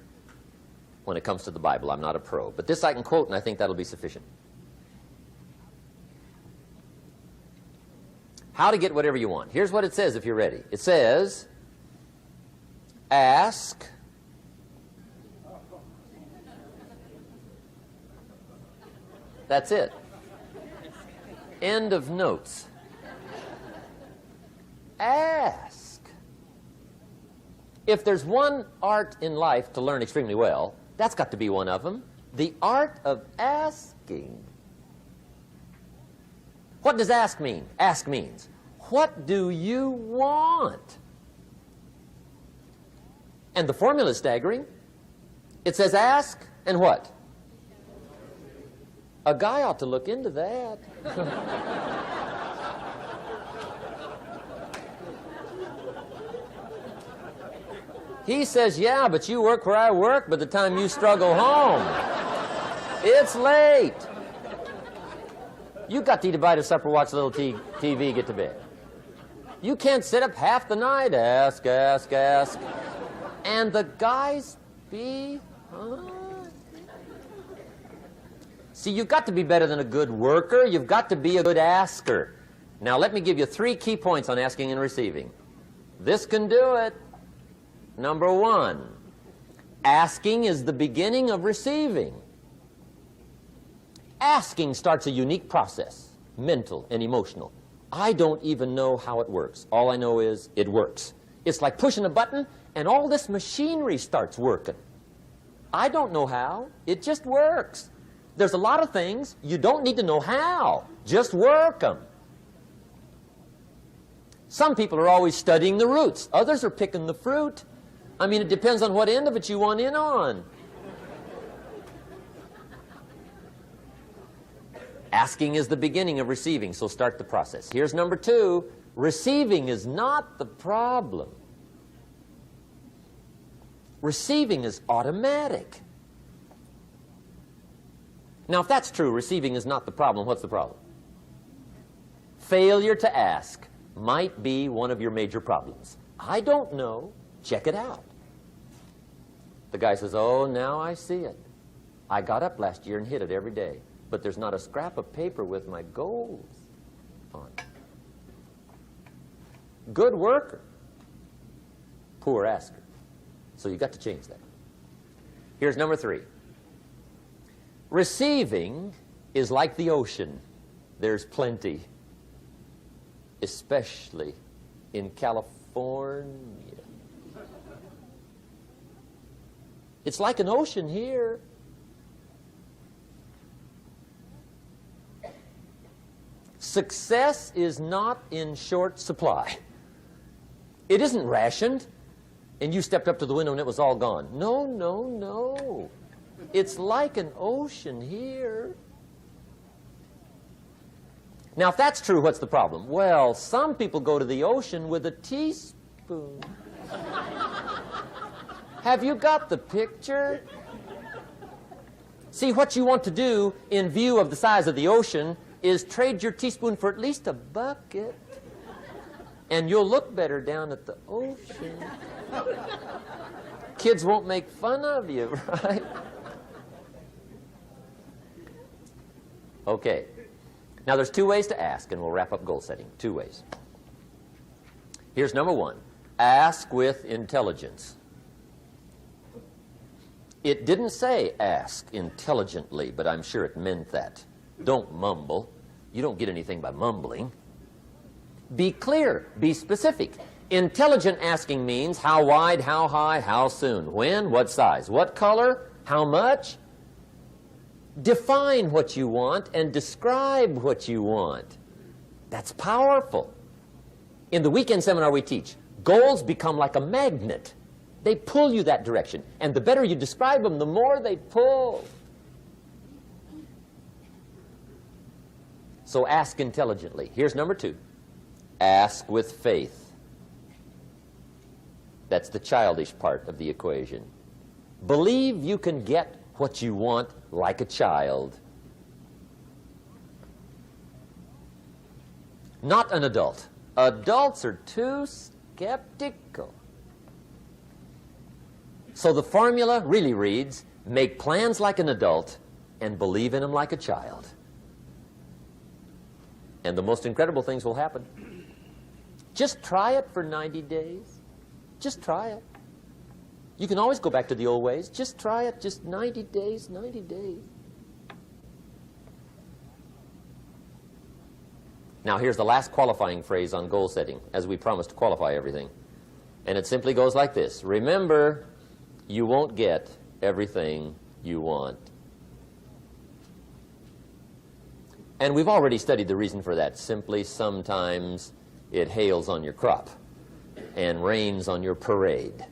when it comes to the Bible. I'm not a pro. But this I can quote, and I think that'll be sufficient. How to get whatever you want. Here's what it says if you're ready. It says, ask, that's it. End of notes. Ask. If there's one art in life to learn extremely well, that's got to be one of them. The art of asking. What does ask mean? Ask means, what do you want? And the formula is staggering. It says ask and what? A guy ought to look into that. He says, yeah, but you work where I work. By the time you struggle home, it's late. You got to eat a bite of supper, watch a little TV, get to bed. You can't sit up half the night, ask. And the guys be... See, you've got to be better than a good worker. You've got to be a good asker. Now, let me give you 3 key points on asking and receiving. This can do it. Number 1, asking is the beginning of receiving. Asking starts a unique process, mental and emotional. I don't even know how it works. All I know is it works. It's like pushing a button and all this machinery starts working. I don't know how. It just works. There's a lot of things you don't need to know how. Just work them. Some people are always studying the roots. Others are picking the fruit. I mean, it depends on what end of it you want in on. Asking is the beginning of receiving, so start the process. Here's number 2. Receiving is not the problem. Receiving is automatic. Now, if that's true, receiving is not the problem, what's the problem? Failure to ask might be one of your major problems. I don't know. Check it out. The guy says, oh, now I see it. I got up last year and hit it every day, but there's not a scrap of paper with my goals on it. Good worker, poor asker. So you've got to change that. Here's number 3. Receiving is like the ocean. There's plenty, especially in California. It's like an ocean here. Success is not in short supply. It isn't rationed, and you stepped up to the window and it was all gone. No, no, no. It's like an ocean here. Now, if that's true, what's the problem? Well, some people go to the ocean with a teaspoon. Have you got the picture? See, what you want to do in view of the size of the ocean is trade your teaspoon for at least a bucket, and you'll look better down at the ocean. Kids won't make fun of you, right? Okay. Now, there's 2 ways to ask, and we'll wrap up goal setting. 2 ways. Here's number 1. Ask with intelligence. It didn't say ask intelligently, but I'm sure it meant that. Don't mumble. You don't get anything by mumbling. Be clear. Be specific. Intelligent asking means how wide, how high, how soon, when, what size, what color, how much. Define what you want and describe what you want. That's powerful. In the weekend seminar we teach, goals become like a magnet. They pull you that direction. And the better you describe them, the more they pull. So ask intelligently. Here's number 2. Ask with faith. That's the childish part of the equation. Believe you can get what you want like a child. Not an adult. Adults are too skeptical. So the formula really reads, make plans like an adult and believe in them like a child. And the most incredible things will happen. Just try it for 90 days. Just try it. You can always go back to the old ways. Just try it. Just 90 days, 90 days. Now, here's the last qualifying phrase on goal setting, as we promised to qualify everything. And it simply goes like this. Remember, you won't get everything you want. And we've already studied the reason for that. Simply, sometimes it hails on your crop and rains on your parade.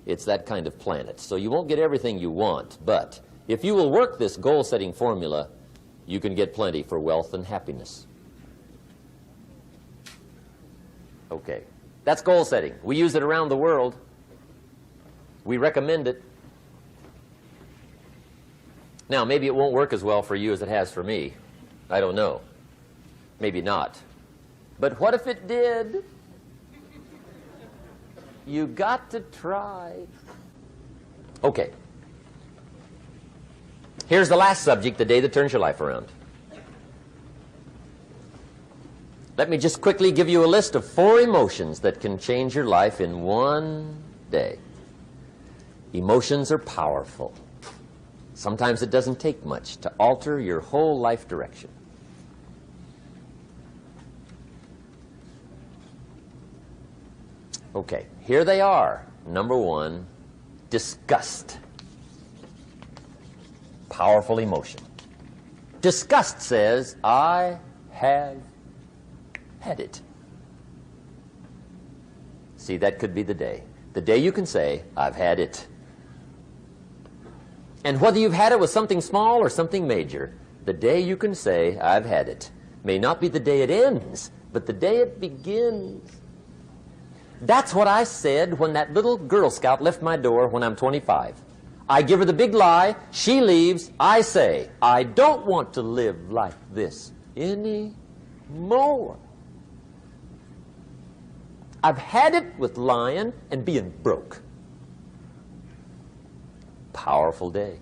It's that kind of planet. So you won't get everything you want, but if you will work this goal-setting formula, you can get plenty for wealth and happiness. Okay, that's goal setting. We use it around the world. We recommend it. Now, maybe it won't work as well for you as it has for me. I don't know. Maybe not. But what if it did? You got to try. Okay. Here's the last subject, the day that turns your life around. Let me just quickly give you a list of 4 emotions that can change your life in one day. Emotions are powerful. Sometimes it doesn't take much to alter your whole life direction. Okay, here they are. Number 1, disgust. Powerful emotion. Disgust says, I have had it. See, that could be the day. The day you can say, I've had it. And whether you've had it with something small or something major, the day you can say, I've had it, may not be the day it ends, but the day it begins. That's what I said when that little Girl Scout left my door when I'm 25. I give her the big lie, she leaves, I say, I don't want to live like this anymore. I've had it with lying and being broke. Powerful day.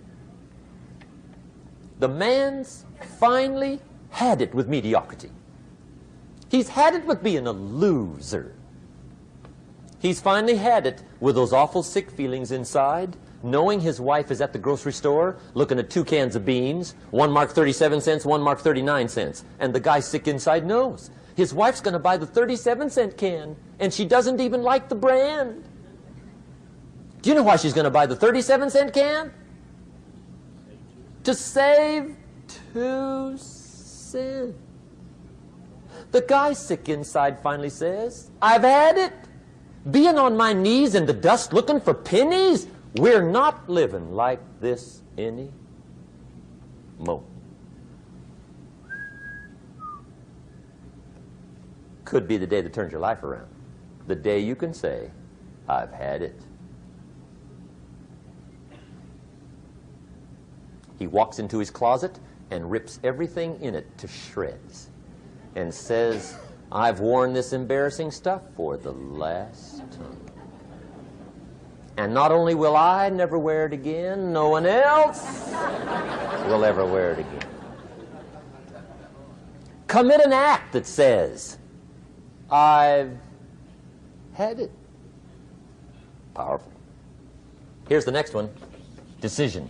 The man's finally had it with mediocrity. He's had it with being a loser. He's finally had it with those awful sick feelings inside, knowing his wife is at the grocery store looking at 2 cans of beans, one marked 37 cents, one marked 39 cents. And the guy sick inside knows his wife's going to buy the 37-cent can, and she doesn't even like the brand. Do you know why she's going to buy the 37-cent can? To save 2 cents. The guy sick inside finally says, I've had it. Being on my knees in the dust looking for pennies, we're not living like this anymore. Could be the day that turns your life around. The day you can say, I've had it. He walks into his closet and rips everything in it to shreds and says, I've worn this embarrassing stuff for the last time. And not only will I never wear it again, no one else will ever wear it again. Commit an act that says, I've had it. Powerful. Here's the next one, decision.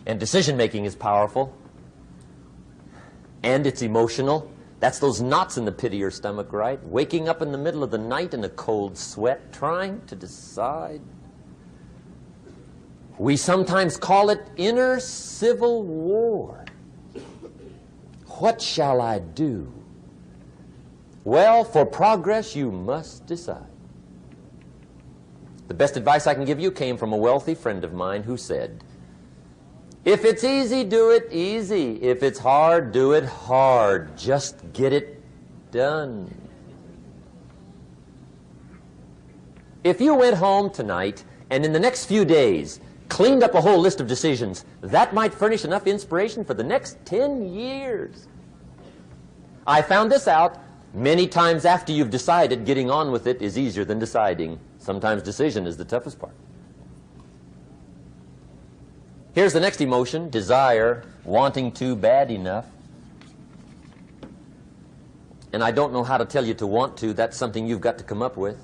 And decision-making is powerful. And it's emotional. That's those knots in the pit of your stomach, right? Waking up in the middle of the night in a cold sweat, trying to decide. We sometimes call it inner civil war. What shall I do? Well, for progress, you must decide. The best advice I can give you came from a wealthy friend of mine who said, if it's easy, do it easy. If it's hard, do it hard. Just get it done. If you went home tonight and in the next few days cleaned up a whole list of decisions, that might furnish enough inspiration for the next 10 years. I found this out many times after you've decided. Getting on with it is easier than deciding. Sometimes decision is the toughest part. Here's the next emotion, desire, wanting to bad enough. And I don't know how to tell you to want to. That's something you've got to come up with.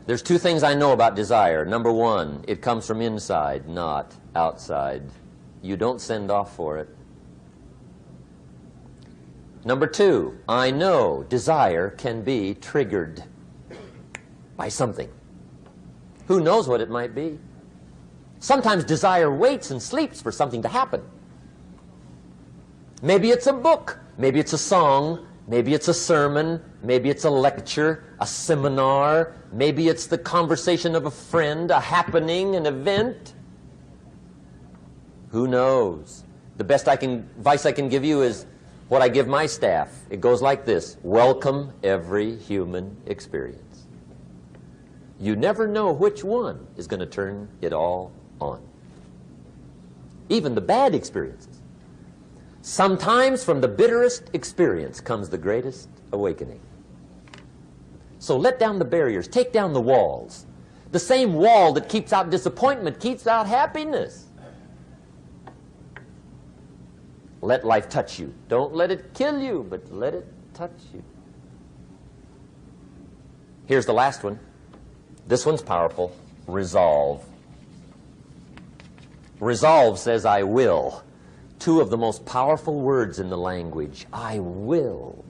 There's 2 things I know about desire. Number 1, it comes from inside, not outside. You don't send off for it. Number 2, I know desire can be triggered by something. Who knows what it might be? Sometimes desire waits and sleeps for something to happen. Maybe it's a book, maybe it's a song, maybe it's a sermon, maybe it's a lecture, a seminar, maybe it's the conversation of a friend, a happening, an event. Who knows? The best advice I can give you is what I give my staff. It goes like this: welcome every human experience. You never know which one is going to turn it all on. Even the bad experiences. Sometimes from the bitterest experience comes the greatest awakening. So let down the barriers, take down the walls. The same wall that keeps out disappointment keeps out happiness. Let life touch you. Don't let it kill you, but let it touch you. Here's the last one. This one's powerful. Resolve. Resolve says, I will. Two of the most powerful words in the language. I will.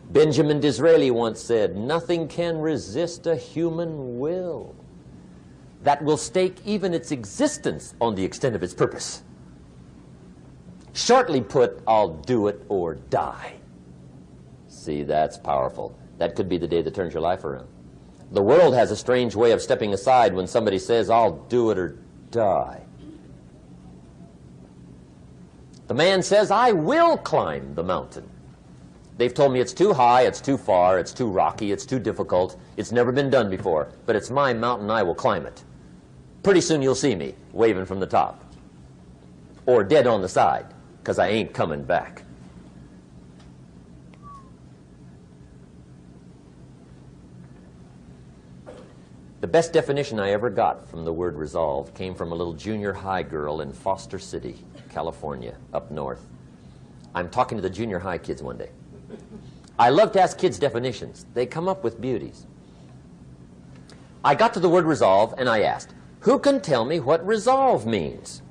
Benjamin Disraeli once said, nothing can resist a human will that will stake even its existence on the extent of its purpose. Shortly put, I'll do it or die. See, that's powerful. That could be the day that turns your life around. The world has a strange way of stepping aside when somebody says, I'll do it or die. The man says, I will climb the mountain. They've told me it's too high, it's too far, it's too rocky, it's too difficult, it's never been done before, but it's my mountain, I will climb it. Pretty soon you'll see me waving from the top. Or dead on the side, because I ain't coming back. The best definition I ever got from the word resolve came from a little junior high girl in Foster City, California, up north. I'm talking to the junior high kids one day. I love to ask kids definitions. They come up with beauties. I got to the word resolve and I asked, who can tell me what resolve means?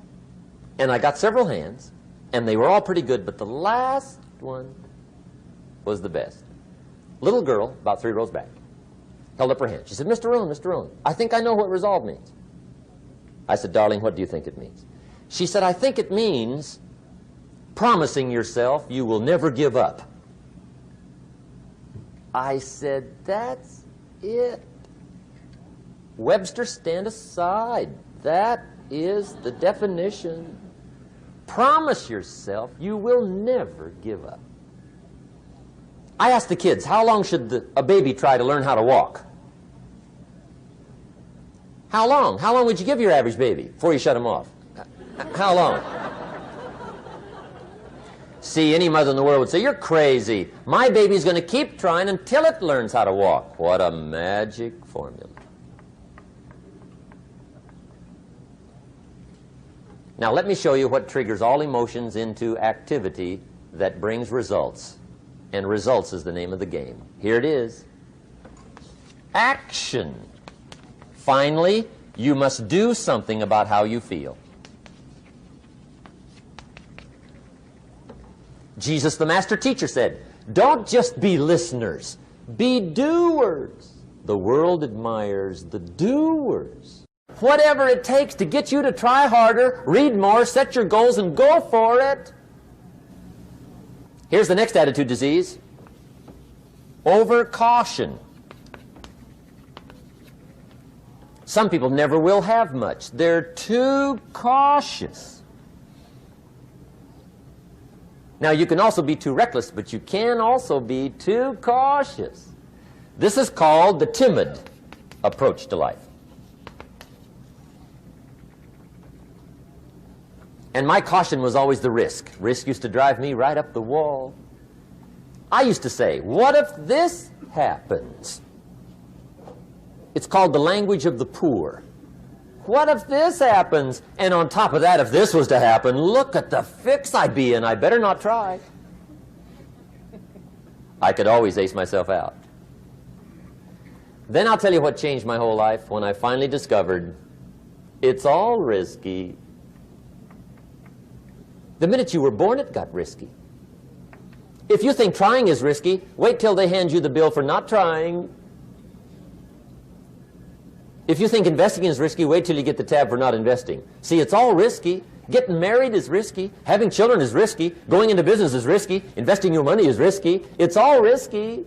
And I got several hands, and they were all pretty good, but the last one was the best. Little girl, about 3 rows back, held up her hand. She said, Mr. Rhon, I think I know what resolve means. I said, darling, what do you think it means? She said, I think it means promising yourself you will never give up. I said, that's it. Webster, stand aside. That is the definition. Promise yourself you will never give up. I asked the kids, how long should a baby try to learn how to walk? How long? How long would you give your average baby before you shut him off? How long? See, any mother in the world would say, you're crazy. My baby's going to keep trying until it learns how to walk. What a magic formula. Now let me show you what triggers all emotions into activity that brings results. And results is the name of the game. Here it is. Action. Finally, you must do something about how you feel. Jesus, the master teacher, said, don't just be listeners, be doers. The world admires the doers. Whatever it takes to get you to try harder, read more, set your goals, and go for it. Here's the next attitude disease. Over-caution. Some people never will have much. They're too cautious. Now, you can also be too reckless, but you can also be too cautious. This is called the timid approach to life. And my caution was always the risk. Risk used to drive me right up the wall. I used to say, what if this happens? It's called the language of the poor. What if this happens? And on top of that, if this was to happen, look at the fix I'd be in. I better not try. I could always ace myself out. Then I'll tell you what changed my whole life when I finally discovered it's all risky. The minute you were born, it got risky. If you think trying is risky, wait till they hand you the bill for not trying. If you think investing is risky, wait till you get the tab for not investing. See, it's all risky. Getting married is risky. Having children is risky. Going into business is risky. Investing your money is risky. It's all risky.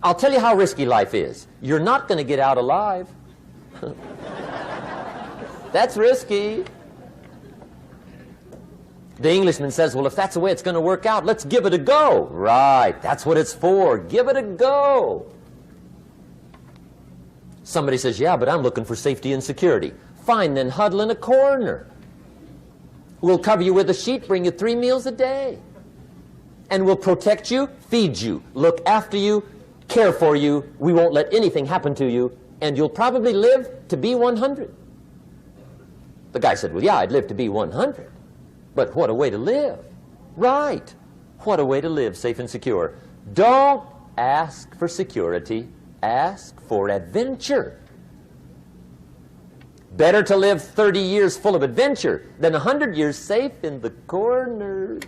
I'll tell you how risky life is. You're not going to get out alive. That's risky. The Englishman says, well, if that's the way it's going to work out, let's give it a go. Right, that's what it's for. Give it a go. Somebody says, yeah, but I'm looking for safety and security. Fine, then huddle in a corner. We'll cover you with a sheet, bring you 3 meals a day. And we'll protect you, feed you, look after you, care for you. We won't let anything happen to you. And you'll probably live to be 100. The guy said, well, yeah, I'd live to be 100. But what a way to live. Right. What a way to live, safe and secure. Don't ask for security. Ask for adventure. Better to live 30 years full of adventure than 100 years safe in the corner.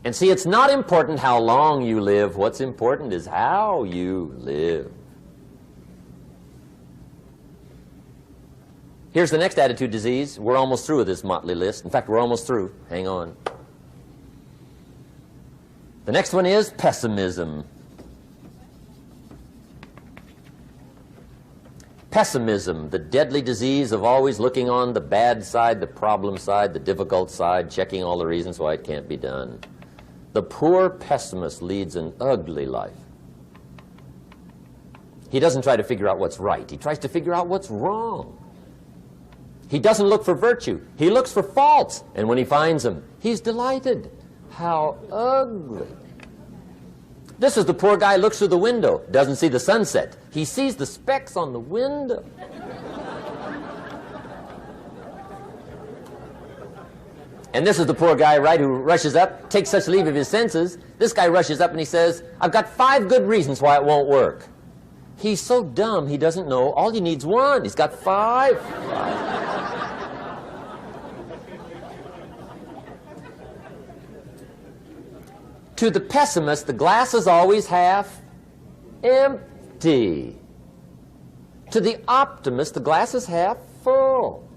And see, it's not important how long you live. What's important is how you live. Here's the next attitude disease. We're almost through with this motley list. In fact, we're almost through. Hang on. The next one is pessimism. Pessimism, the deadly disease of always looking on the bad side, the problem side, the difficult side, checking all the reasons why it can't be done. The poor pessimist leads an ugly life. He doesn't try to figure out what's right. He tries to figure out what's wrong. He doesn't look for virtue. He looks for faults. And when he finds them, he's delighted. How ugly. This is the poor guy who looks through the window, doesn't see the sunset. He sees the specks on the window. And this is the poor guy, right, who rushes up, takes such leave of his senses. This guy rushes up and he says, I've got 5 good reasons why it won't work. He's so dumb he doesn't know all he needs 1. He's got 5. To the pessimist, the glass is always half empty. To the optimist, the glass is half full.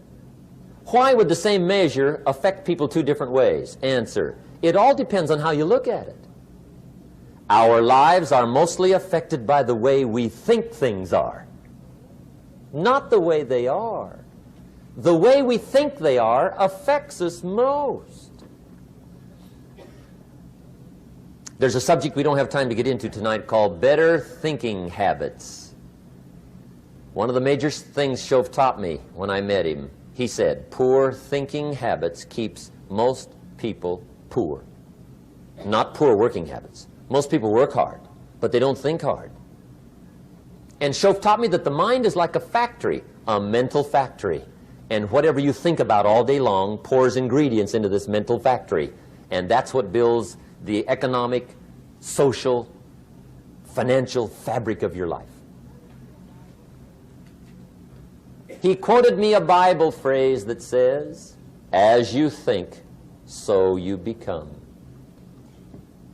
Why would the same measure affect people 2 different ways? Answer, it all depends on how you look at it. Our lives are mostly affected by the way we think things are, not the way they are. The way we think they are affects us most. There's a subject we don't have time to get into tonight called better thinking habits. One of the major things Shove taught me when I met him, he said, poor thinking habits keeps most people poor. Not poor working habits. Most people work hard, but they don't think hard. And Shove taught me that the mind is like a factory, a mental factory. And whatever you think about all day long pours ingredients into this mental factory. And that's what builds the economic, social, financial fabric of your life. He quoted me a Bible phrase that says, as you think, so you become.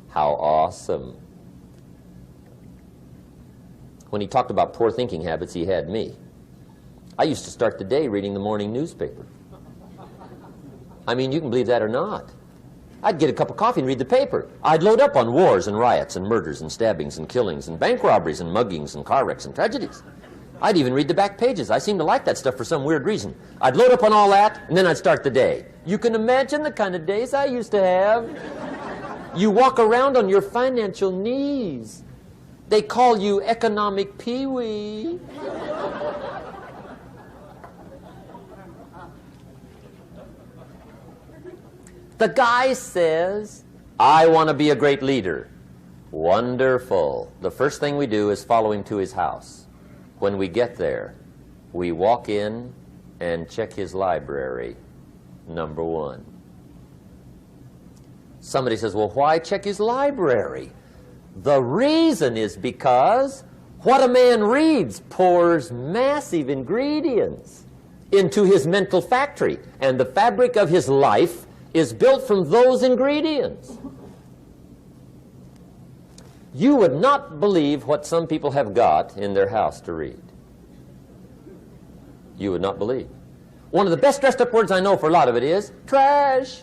How awesome. When he talked about poor thinking habits, he had me. I used to start the day reading the morning newspaper. I mean, you can believe that or not. I'd get a cup of coffee and read the paper. I'd load up on wars and riots and murders and stabbings and killings and bank robberies and muggings and car wrecks and tragedies. I'd even read the back pages. I seem to like that stuff for some weird reason. I'd load up on all that, and then I'd start the day. You can imagine the kind of days I used to have. You walk around on your financial knees. They call you economic peewee. The guy says, I want to be a great leader. Wonderful. The first thing we do is follow him to his house. When we get there, we walk in and check his library, number 1. Somebody says, well, why check his library? The reason is because what a man reads pours massive ingredients into his mental factory, and the fabric of his life is built from those ingredients. You would not believe what some people have got in their house to read. You would not believe. One of the best dressed up words I know for a lot of it is trash.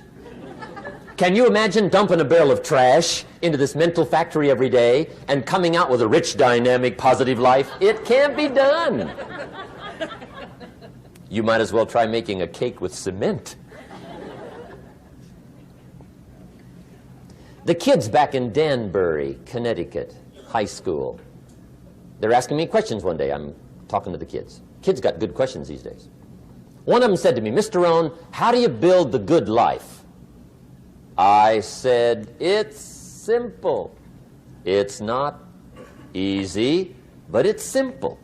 Can you imagine dumping a barrel of trash into this mental factory every day and coming out with a rich, dynamic, positive life? It can't be done. You might as well try making a cake with cement. The kids back in Danbury, Connecticut, high school, they're asking me questions one day. I'm talking to the kids. Kids got good questions these days. One of them said to me, Mr. Rhon, how do you build the good life? I said, it's simple. It's not easy, but it's simple.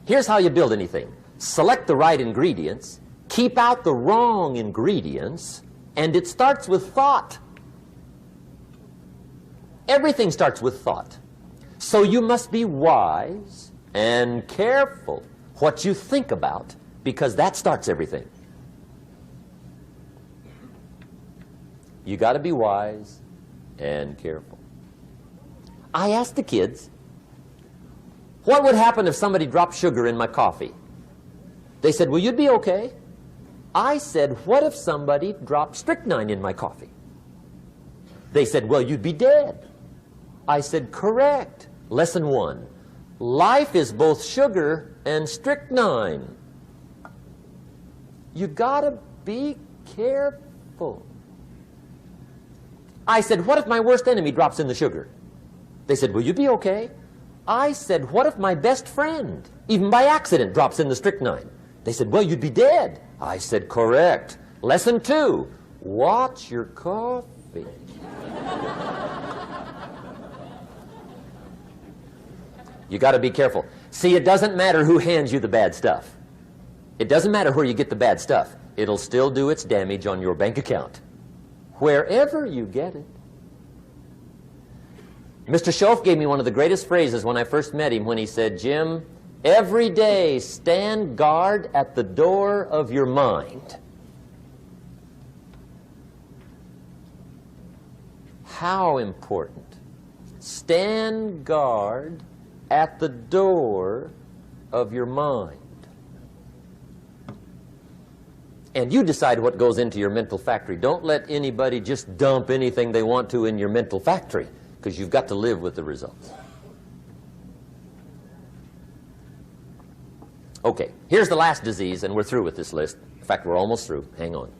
Here's how you build anything. Select the right ingredients, keep out the wrong ingredients, and it starts with thought. Everything starts with thought. So you must be wise and careful what you think about, because that starts everything. You got to be wise and careful. I asked the kids, what would happen if somebody dropped sugar in my coffee? They said, well, you'd be okay. I said, what if somebody dropped strychnine in my coffee? They said, well, you'd be dead. I said, correct. Lesson 1. Life is both sugar and strychnine. You gotta be careful. I said, what if my worst enemy drops in the sugar? They said, will you be okay? I said, what if my best friend, even by accident, drops in the strychnine? They said, well, you'd be dead. I said, correct. Lesson 2, watch your coffee. You got to be careful. See, it doesn't matter who hands you the bad stuff. It doesn't matter where you get the bad stuff. It'll still do its damage on your bank account, wherever you get it. Mr. Schoaf gave me one of the greatest phrases when I first met him when he said, Jim, every day stand guard at the door of your mind. How important. Stand guard at the door of your mind. And you decide what goes into your mental factory. Don't let anybody just dump anything they want to in your mental factory, because you've got to live with the results. Okay, here's the last disease, and we're through with this list. In fact, we're almost through. Hang on.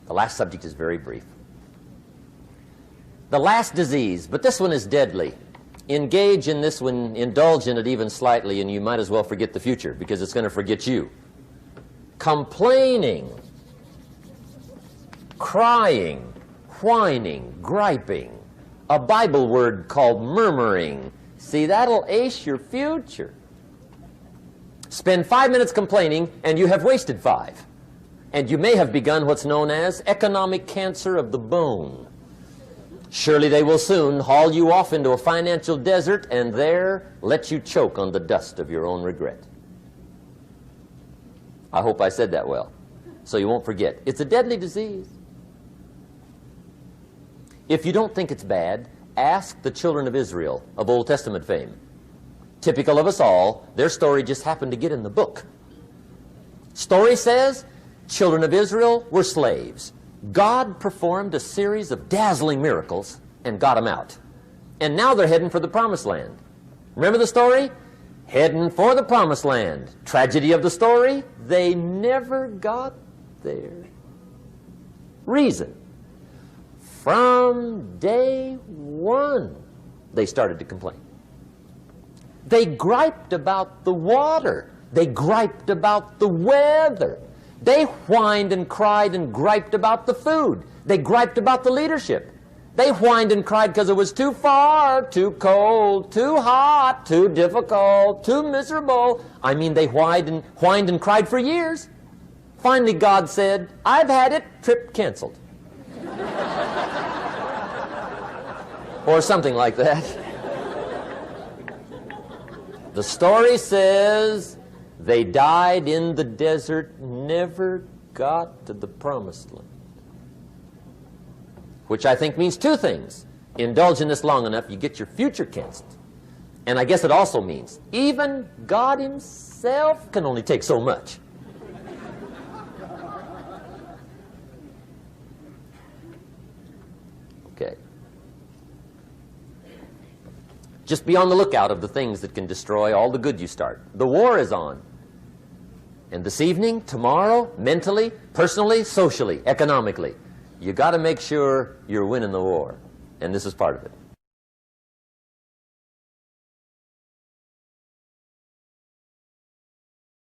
The last subject is very brief. The last disease, but this one is deadly. Engage in this one, indulge in it even slightly, and you might as well forget the future, because it's going to forget you. Complaining, crying, whining, griping, a Bible word called murmuring. See, that'll ace your future. Spend 5 minutes complaining, and you have wasted 5. And you may have begun what's known as economic cancer of the bone. Surely they will soon haul you off into a financial desert and there let you choke on the dust of your own regret. I hope I said that well, so you won't forget. It's a deadly disease. If you don't think it's bad, ask the children of Israel of Old Testament fame. Typical of us all, their story just happened to get in the book. Story says, children of Israel were slaves. God performed a series of dazzling miracles and got them out. And now they're heading for the promised land. Remember the story? Heading for the promised land. Tragedy of the story, they never got there. Reason. From day one, they started to complain. They griped about the water. They griped about the weather. They whined and cried and griped about the food. They griped about the leadership. They whined and cried because it was too far, too cold, too hot, too difficult, too miserable. I mean, they whined and cried for years. Finally, God said, I've had it, trip canceled. Or something like that. The story says, they died in the desert, never got to the promised land. Which I think means 2 things. Indulge in this long enough, you get your future canceled. And I guess it also means even God himself can only take so much. Okay. Just be on the lookout of the things that can destroy all the good you start. The war is on. And this evening, tomorrow, mentally, personally, socially, economically, you got to make sure you're winning the war. And this is part of it.